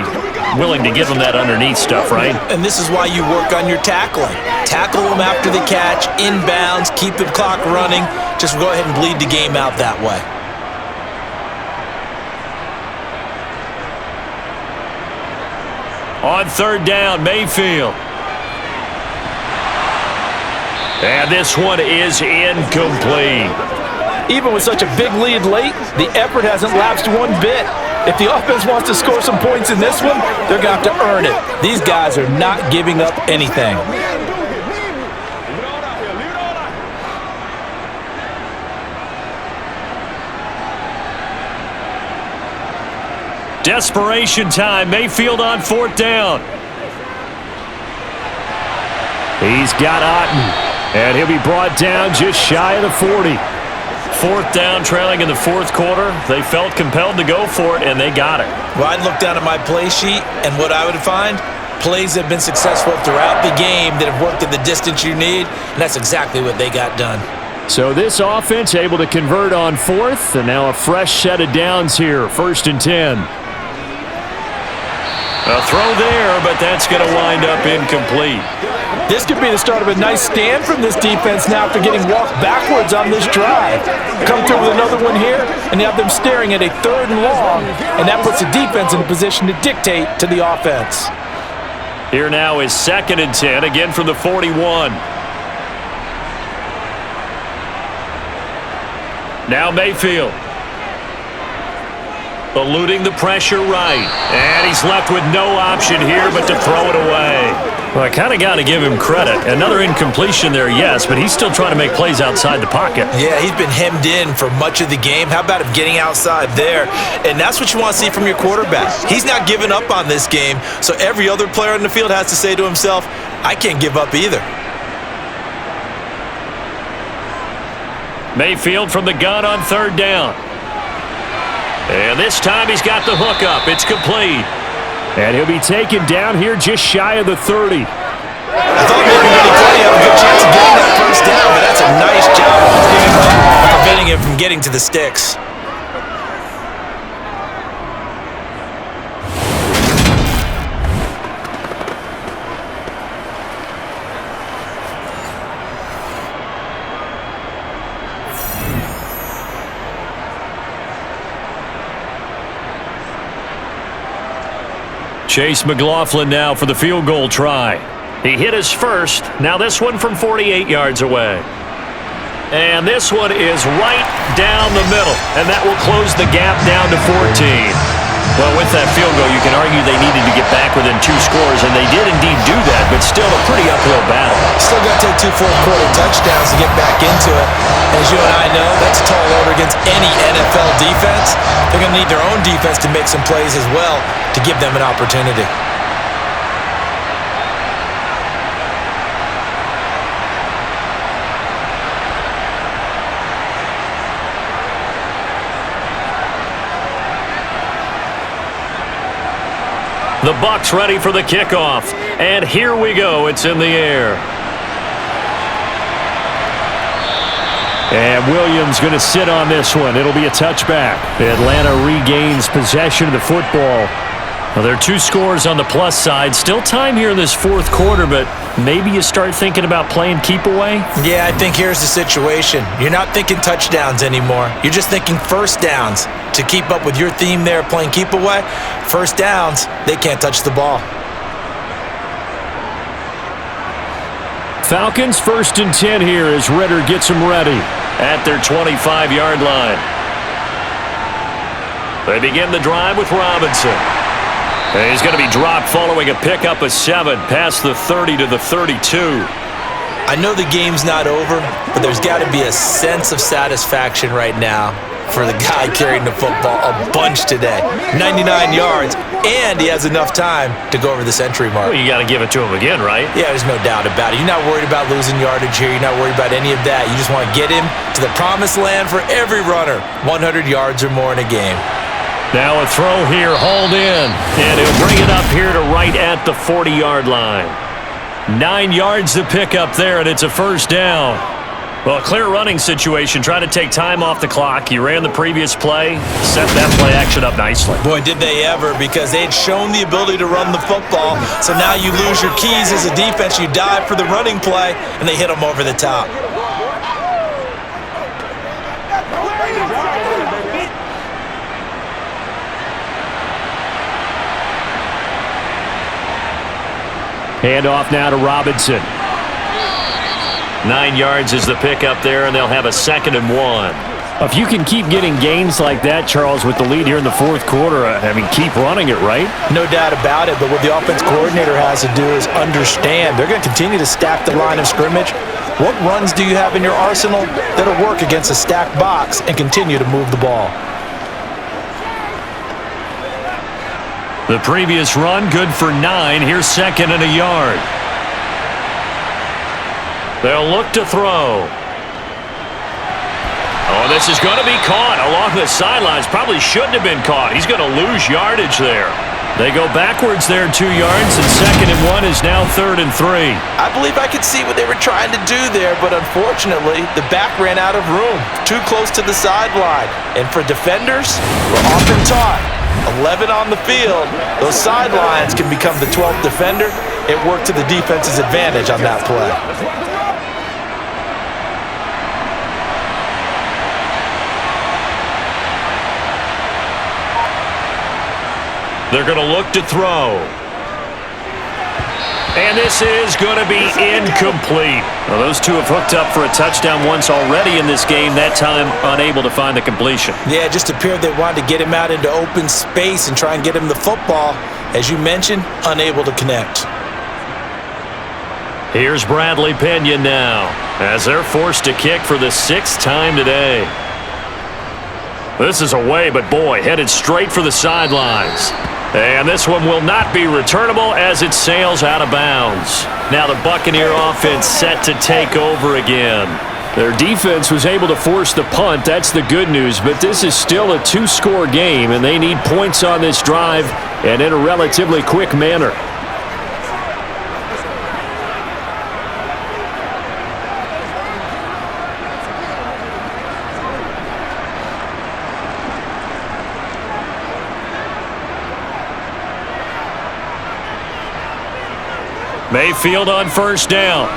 Willing to give them that underneath stuff, right? And this is why you work on your tackling. Tackle them after the catch, inbounds, keep the clock running. Just go ahead and bleed the game out that way. On 3rd down, Mayfield. And this one is incomplete. Even with such a big lead late, the effort hasn't lapsed one bit. If the offense wants to score some points in this one, they're going to have to earn it. These guys are not giving up anything. Desperation time. Mayfield on 4th down. He's got Otten, and he'll be brought down just shy of the 40. 4th down, trailing in the 4th quarter. They felt compelled to go for it, and they got it. Well, I'd look down at my play sheet, and what I would find, plays that have been successful throughout the game that have worked at the distance you need, and that's exactly what they got done. So this offense able to convert on 4th, and now a fresh set of downs here, 1st and 10. A throw there, but that's going to wind up incomplete. This could be the start of a nice stand from this defense now after getting walked backwards on this drive. Come through with another one here, and you have them staring at a 3rd and long, and that puts the defense in a position to dictate to the offense. Here now is 2nd and 10, again from the 41. Now Mayfield. Eluding the pressure right. And he's left with no option here but to throw it away. Well, I kind of got to give him credit. Another incompletion there, yes, but he's still trying to make plays outside the pocket. Yeah, he's been hemmed in for much of the game. How about him getting outside there? And that's what you want to see from your quarterback. He's not giving up on this game, so every other player on the field has to say to himself, I can't give up either. Mayfield from the gun on 3rd down. And this time he's got the hook up. It's complete. And he'll be taken down here just shy of the 30. I thought maybe when he played, he had a good chance of getting that first down, but that's a nice job of preventing him from getting to the sticks. Chase McLaughlin now for the field goal try. He hit his first. Now this one from 48 yards away. And this one is right down the middle. And that will close the gap down to 14. Well, with that field goal, you can argue they needed to get back within 2 scores, and they did indeed do that, but still a pretty uphill battle. Still got to take 2 fourth-quarter touchdowns to get back into it. As you and I know, that's a tall order against any NFL defense. They're going to need their own defense to make some plays as well to give them an opportunity. The Bucs ready for the kickoff. And here we go. It's in the air. And Williams going to sit on this one. It'll be a touchback. Atlanta regains possession of the football. Well, there are 2 scores on the plus side. Still time here in this 4th quarter, but maybe you start thinking about playing keep away? Yeah, I think here's the situation. You're not thinking touchdowns anymore. You're just thinking first downs. To keep up with your theme there, playing keep away, first downs, they can't touch the ball. Falcons 1st and 10 here as Ritter gets them ready at their 25-yard line. They begin the drive with Robinson. And he's going to be dropped following a pickup of 7 past the 30 to the 32. I know the game's not over, but there's got to be a sense of satisfaction right now for the guy carrying the football a bunch today. 99 yards, and he has enough time to go over the century mark. Well, you got to give it to him again, right? Yeah, there's no doubt about it. You're not worried about losing yardage here. You're not worried about any of that. You just want to get him to the promised land for every runner. 100 yards or more in a game. Now a throw here, hauled in, and he'll bring it up here to right at the 40-yard line. 9 yards to pick up there, and it's a first down. Well, a clear running situation. Try to take time off the clock. He ran the previous play, set that play action up nicely. Boy, did they ever, because they had shown the ability to run the football. So now you lose your keys as a defense. You dive for the running play, and they hit them over the top. Handoff now to Robinson. 9 yards is the pickup there, and they'll have a 2nd and 1. If you can keep getting gains like that, Charles, with the lead here in the fourth quarter, keep running it, right? No doubt about it, but what the offense coordinator has to do is understand they're going to continue to stack the line of scrimmage. What runs do you have in your arsenal that'll work against a stacked box and continue to move the ball? The previous run, good for 9. Here's second and a yard. They'll look to throw. Oh, this is going to be caught along the sidelines. Probably shouldn't have been caught. He's going to lose yardage there. They go backwards there 2 yards, and second and 1 is now third and 3. I believe I could see what they were trying to do there, but unfortunately, the back ran out of room, too close to the sideline. And for defenders, we're often taught, 11 on the field, those sidelines can become the 12th defender. It worked to the defense's advantage on that play. They're going to look to throw. And this is going to be incomplete. Well, those two have hooked up for a touchdown once already in this game, that time unable to find the completion. Yeah, it just appeared they wanted to get him out into open space and try and get him the football. As you mentioned, unable to connect. Here's Bradley Pena now, as they're forced to kick for the 6th time today. This is away, but boy, headed straight for the sidelines. And this one will not be returnable as it sails out of bounds. Now the Buccaneer offense set to take over again. Their defense was able to force the punt. That's the good news, but this is still a 2-score game, and they need points on this drive and in a relatively quick manner. Mayfield on first down.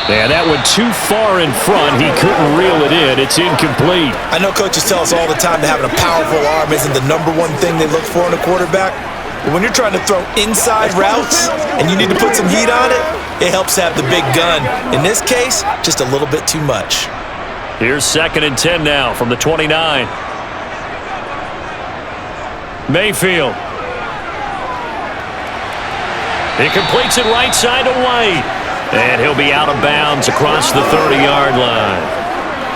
And that one too far in front. He couldn't reel it in. It's incomplete. I know coaches tell us all the time that having a powerful arm isn't the #1 thing they look for in a quarterback. But when you're trying to throw inside routes and you need to put some heat on it, it helps to have the big gun. In this case, just a little bit too much. Here's second and 10 now from the 29. Mayfield. He completes it right side to White. And he'll be out of bounds across the 30-yard line.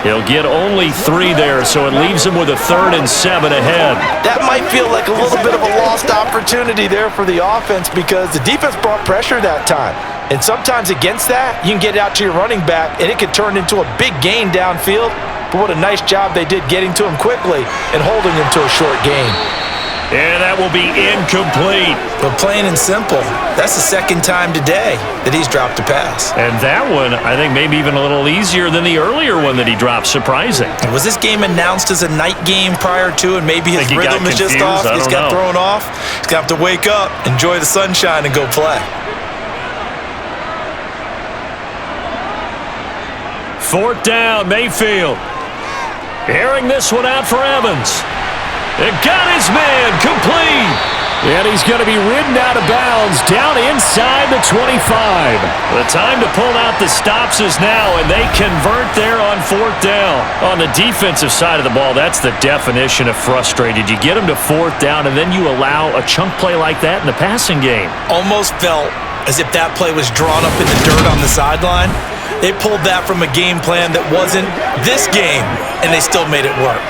He'll get only 3 there, so it leaves him with a 3rd and 7 ahead. That might feel like a little bit of a lost opportunity there for the offense because the defense brought pressure that time. And sometimes against that, you can get out to your running back, and it can turn into a big gain downfield. But what a nice job they did getting to him quickly and holding him to a short gain. And that will be incomplete. But plain and simple, that's the 2nd time today that he's dropped a pass. And that one, I think, maybe even a little easier than the earlier one that he dropped. Surprising. Was this game announced as a night game prior to, and maybe his rhythm is just off? He's got thrown off. He's going to have to wake up, enjoy the sunshine, and go play. 4th down, Mayfield. Airing this one out for Evans. It got his man complete. And he's going to be ridden out of bounds down inside the 25. The time to pull out the stops is now, and they convert there on 4th down. On the defensive side of the ball, that's the definition of frustrated. You get them to 4th down, and then you allow a chunk play like that in the passing game. Almost felt as if that play was drawn up in the dirt on the sideline. They pulled that from a game plan that wasn't this game, and they still made it work.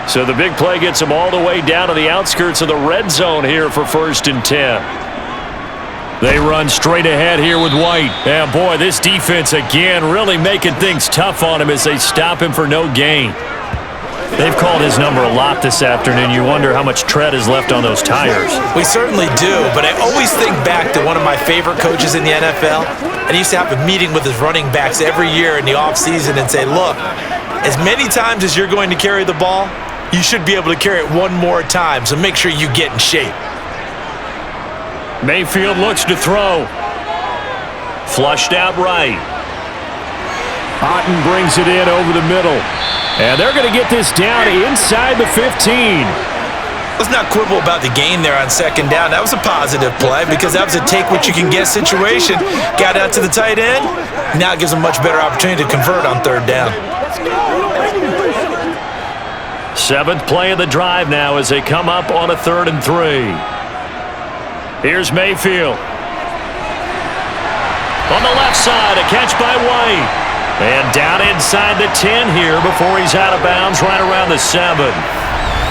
So the big play gets them all the way down to the outskirts of the red zone here for 1st and 10. They run straight ahead here with White. And boy, this defense again really making things tough on him as they stop him for no gain. They've called his number a lot this afternoon. You wonder how much tread is left on those tires. We certainly do, but I always think back to one of my favorite coaches in the NFL. And he used to have a meeting with his running backs every year in the offseason and say, look, as many times as you're going to carry the ball, you should be able to carry it one more time, so make sure you get in shape. Mayfield looks to throw. Flushed out right. Otten brings it in over the middle. And they're going to get this down inside the 15. Let's not quibble about the gain there on second down. That was a positive play because that was a take-what-you-can-get situation. Got out to the tight end. Now it gives them a much better opportunity to convert on third down. Seventh play of the drive now as they come up on a 3rd and 3. Here's Mayfield. On the left side, a catch by White. And down inside the 10 here before he's out of bounds right around the 7.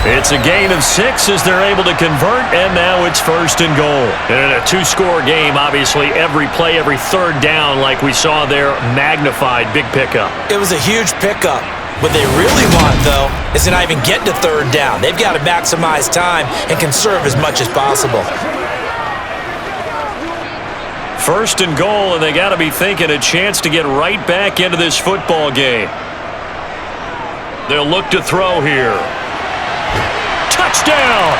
It's a gain of 6 as they're able to convert, and now it's 1st and goal. And in a 2-score game, obviously every play, every third down, like we saw there, magnified, big pickup. It was a huge pickup. What they really want, though, is to not even get to third down. They've got to maximize time and conserve as much as possible. 1st and goal, and they got to be thinking a chance to get right back into this football game. They'll look to throw here. Touchdown!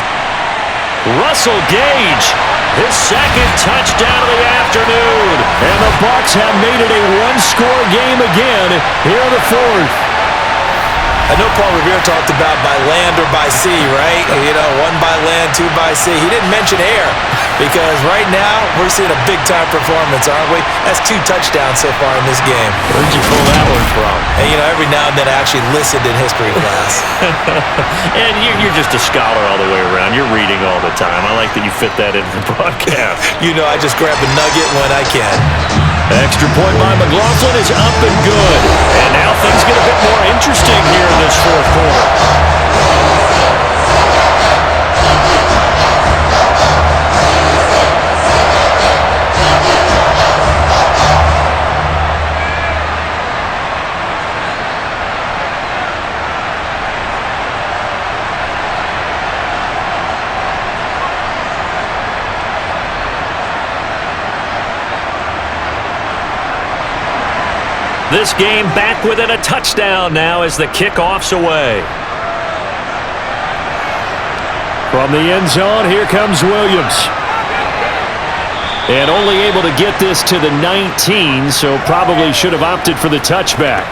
Russell Gage, his 2nd touchdown of the afternoon. And the Bucs have made it a 1-score game again here in the 4th. I know Paul Revere talked about by land or by sea, right? You know, 1 by land, 2 by sea. He didn't mention air because right now we're seeing a big-time performance, aren't we? That's 2 touchdowns so far in this game. Where'd you pull that one from? And, you know, every now and then I actually listened in history class. And you're just a scholar all the way around. You're reading all the time. I like that you fit that into the broadcast. You know, I just grab a nugget when I can. Extra point by McLaughlin is up and good. And now things get a bit more interesting here in this 4th quarter. This game back within a touchdown now as the kickoff's away. From the end zone, here comes Williams. And only able to get this to the 19, so probably should have opted for the touchback.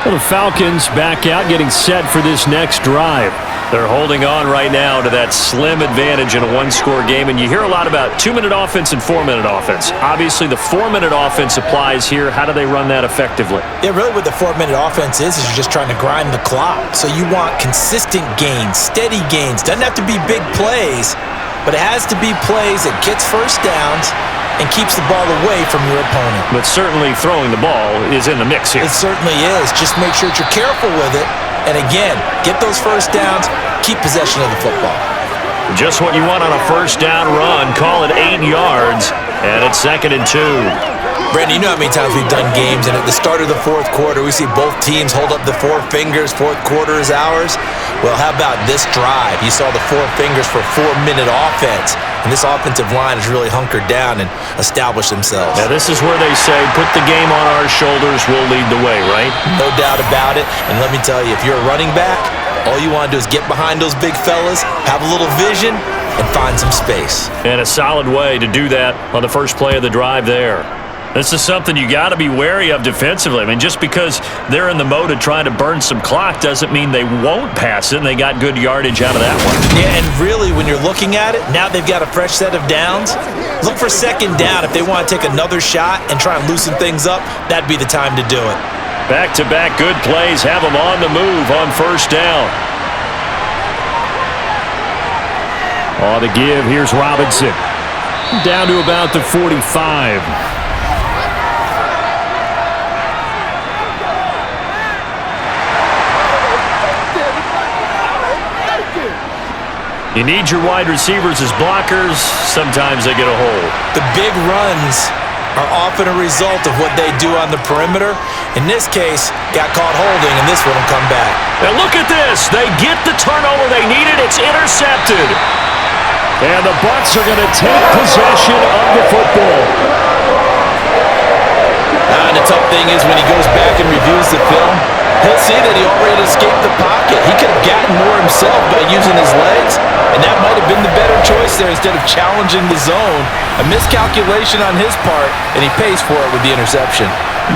Well, the Falcons back out, getting set for this next drive. They're holding on right now to that slim advantage in a 1-score game, and you hear a lot about 2-minute offense and 4-minute offense. Obviously, the 4-minute offense applies here. How do they run that effectively? Yeah, really what the 4-minute offense is you're just trying to grind the clock. So you want consistent gains, steady gains. Doesn't have to be big plays, but it has to be plays that gets first downs and keeps the ball away from your opponent. But certainly throwing the ball is in the mix here. It certainly is. Just make sure that you're careful with it. And again, get those first downs, keep possession of the football. Just what you want on a first down run. Call it 8 yards, and it's 2nd and 2. Brandon, you know how many times we've done games, and at the start of the 4th quarter, we see both teams hold up the 4 fingers, 4th quarter is ours. Well, how about this drive? You saw the 4 fingers for 4-minute offense, and this offensive line has really hunkered down and established themselves. Now, this is where they say, put the game on our shoulders, we'll lead the way, right? No doubt about it, and let me tell you, if you're a running back, all you want to do is get behind those big fellas, have a little vision, and find some space. And a solid way to do that on the first play of the drive there. This is something you got to be wary of defensively. I mean, just because they're in the mode of trying to burn some clock doesn't mean they won't pass it, and they got good yardage out of that one. Yeah, and really, when you're looking at it, now they've got a fresh set of downs. Look for second down. If they want to take another shot and try and loosen things up, that'd be the time to do it. Back-to-back good plays have them on the move on first down. On the give, here's Robinson. Down to about the 45. You need your wide receivers as blockers. Sometimes they get a hole. The big runs are often a result of what they do on the perimeter. In this case, got caught holding, and this one will come back. Now look at this. They get the turnover they needed. It's intercepted. And the Bucs are going to take possession of the football. And the tough thing is when he goes back and reviews the film, he'll see that he already escaped the pocket. He could have gotten more himself by using his legs, and that might have been the better choice there instead of challenging the zone. A miscalculation on his part, and he pays for it with the interception.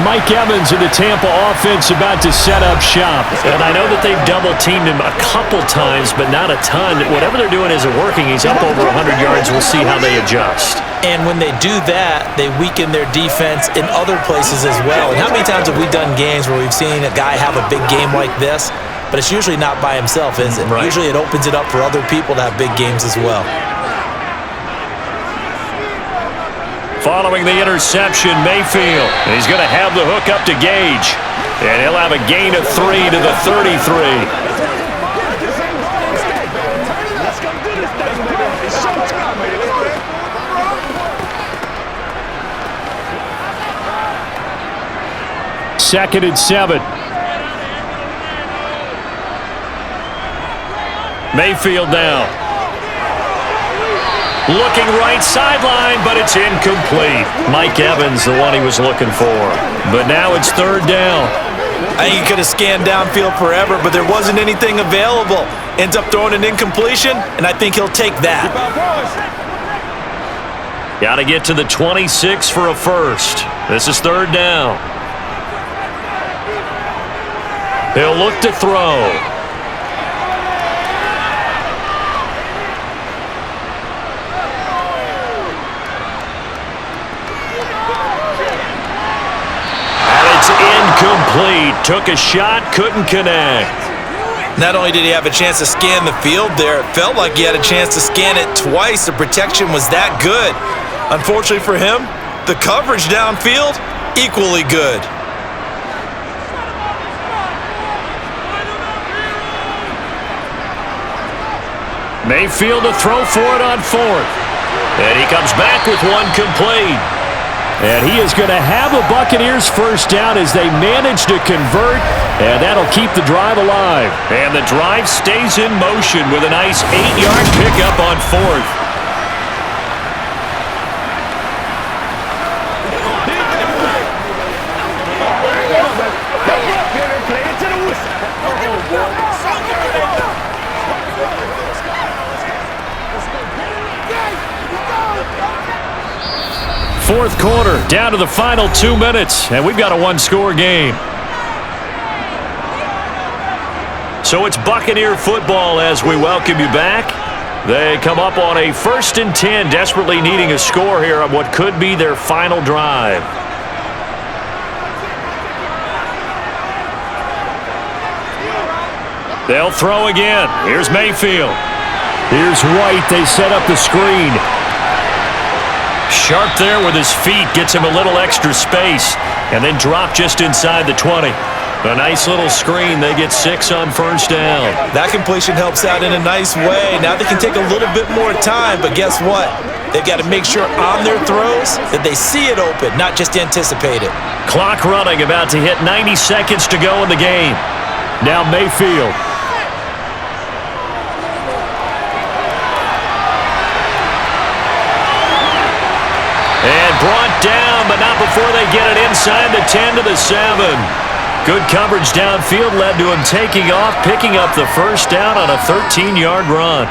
Mike Evans of the Tampa offense about to set up shop. And I know that they've double-teamed him a couple times, but not a ton. Whatever they're doing isn't working. He's up over 100 yards. We'll see how they adjust. And when they do that, they weaken their defense in other places as well. And how many times have we done games where we've seen a guy have a big game like this, but it's usually not by himself, is it? Right. Usually it opens it up for other people to have big games as well. Following the interception, Mayfield. He's going to have the hook up to Gage. And he'll have a gain of 3 to the 33. Let's go do this thing, baby. It's showtime, baby. Second and 7. Mayfield now. Looking right sideline, but it's incomplete. Mike Evans, the one he was looking for. But now it's third down. I think he could have scanned downfield forever, but there wasn't anything available. Ends up throwing an incompletion, and I think he'll take that. Got to get to the 26 for a first. This is third down. He'll look to throw. Incomplete. Took a shot, couldn't connect. Not only did he have a chance to scan the field there, it felt like he had a chance to scan it twice. The protection was that good. Unfortunately for him, the coverage downfield, equally good. Mayfield to throw for it on fourth. And he comes back with one complete. And he is going to have a Buccaneers first down as they manage to convert, and that'll keep the drive alive. And the drive stays in motion with a nice 8-yard pickup on fourth. Fourth quarter, down to the final 2 minutes, and we've got a one-score game. So it's Buccaneer football as we welcome you back. They come up on a 1st and 10, desperately needing a score here on what could be their final drive. They'll throw again. Here's Mayfield. Here's White. They set up the screen. Sharp there with his feet, gets him a little extra space, and then drop just inside the 20. A nice little screen. They get 6 on first down. That completion helps out in a nice way. Now they can take a little bit more time, but guess what? They've got to make sure on their throws that they see it open, not just anticipate it. Clock running, about to hit 90 seconds to go in the game. Now Mayfield. And brought down, but not before they get it inside the 10 to the 7. Good coverage downfield led to him taking off, picking up the first down on a 13-yard run.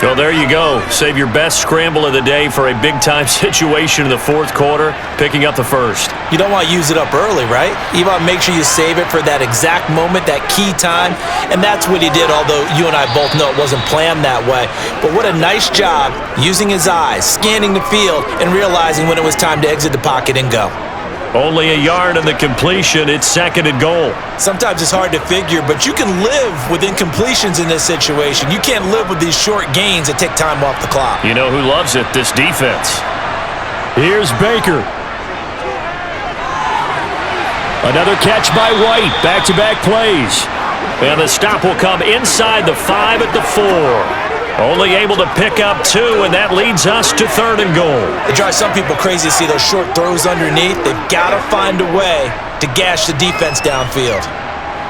Well, there you go. Save your best scramble of the day for a big-time situation in the fourth quarter, picking up the first. You don't want to use it up early, right? You want to make sure you save it for that exact moment, that key time, and that's what he did, although you and I both know it wasn't planned that way. But what a nice job using his eyes, scanning the field, and realizing when it was time to exit the pocket and go. Only a yard in the completion. It's 2nd and goal. Sometimes it's hard to figure, but you can live with incompletions in this situation. You can't live with these short gains that take time off the clock. You know who loves it? This defense. Here's Baker. Another catch by White. Back-to-back plays. And the stop will come inside the 5 at the 4. Only able to pick up 2, and that leads us to 3rd and goal. It drives some people crazy to see those short throws underneath. They've got to find a way to gash the defense downfield.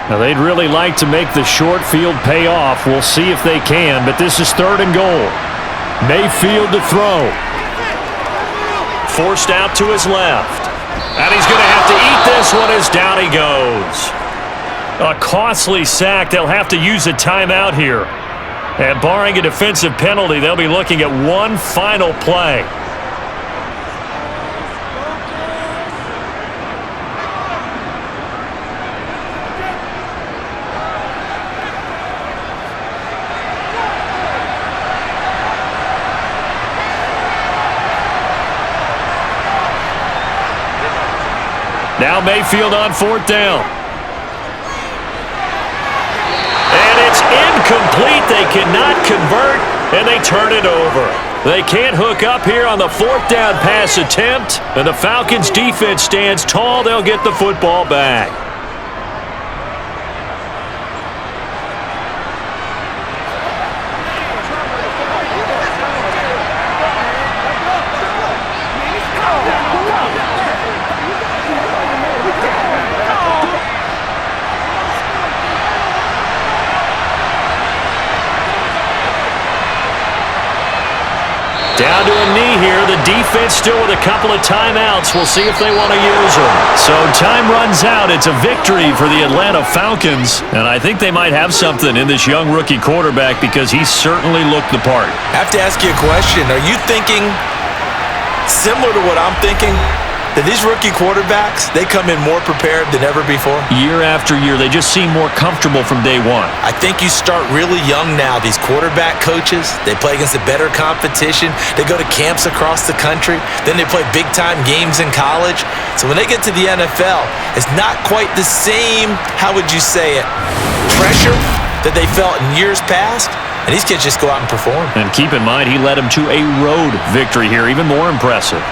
Now, they'd really like to make the short field pay off. We'll see if they can, but this is 3rd and goal. Mayfield to throw. Forced out to his left. And he's going to have to eat this one as down he goes. A costly sack. They'll have to use a timeout here. And barring a defensive penalty, they'll be looking at one final play. Now Mayfield on 4th down. And it's incomplete. They cannot convert, and they turn it over. They can't hook up here on the 4th down pass attempt, and the Falcons defense stands tall. They'll get the football back. Down to a knee here. The defense still with a couple of timeouts. We'll see if they want to use them. So time runs out. It's a victory for the Atlanta Falcons. And I think they might have something in this young rookie quarterback because he certainly looked the part. I have to ask you a question. Are you thinking similar to what I'm thinking? That these rookie quarterbacks, they come in more prepared than ever before? Year after year, they just seem more comfortable from day one. I think you start really young now. These quarterback coaches, they play against a better competition. They go to camps across the country. Then they play big-time games in college. So when they get to the NFL, it's not quite the same, how would you say it, pressure that they felt in years past. And these kids just go out and perform. And keep in mind, he led them to a road victory here, even more impressive.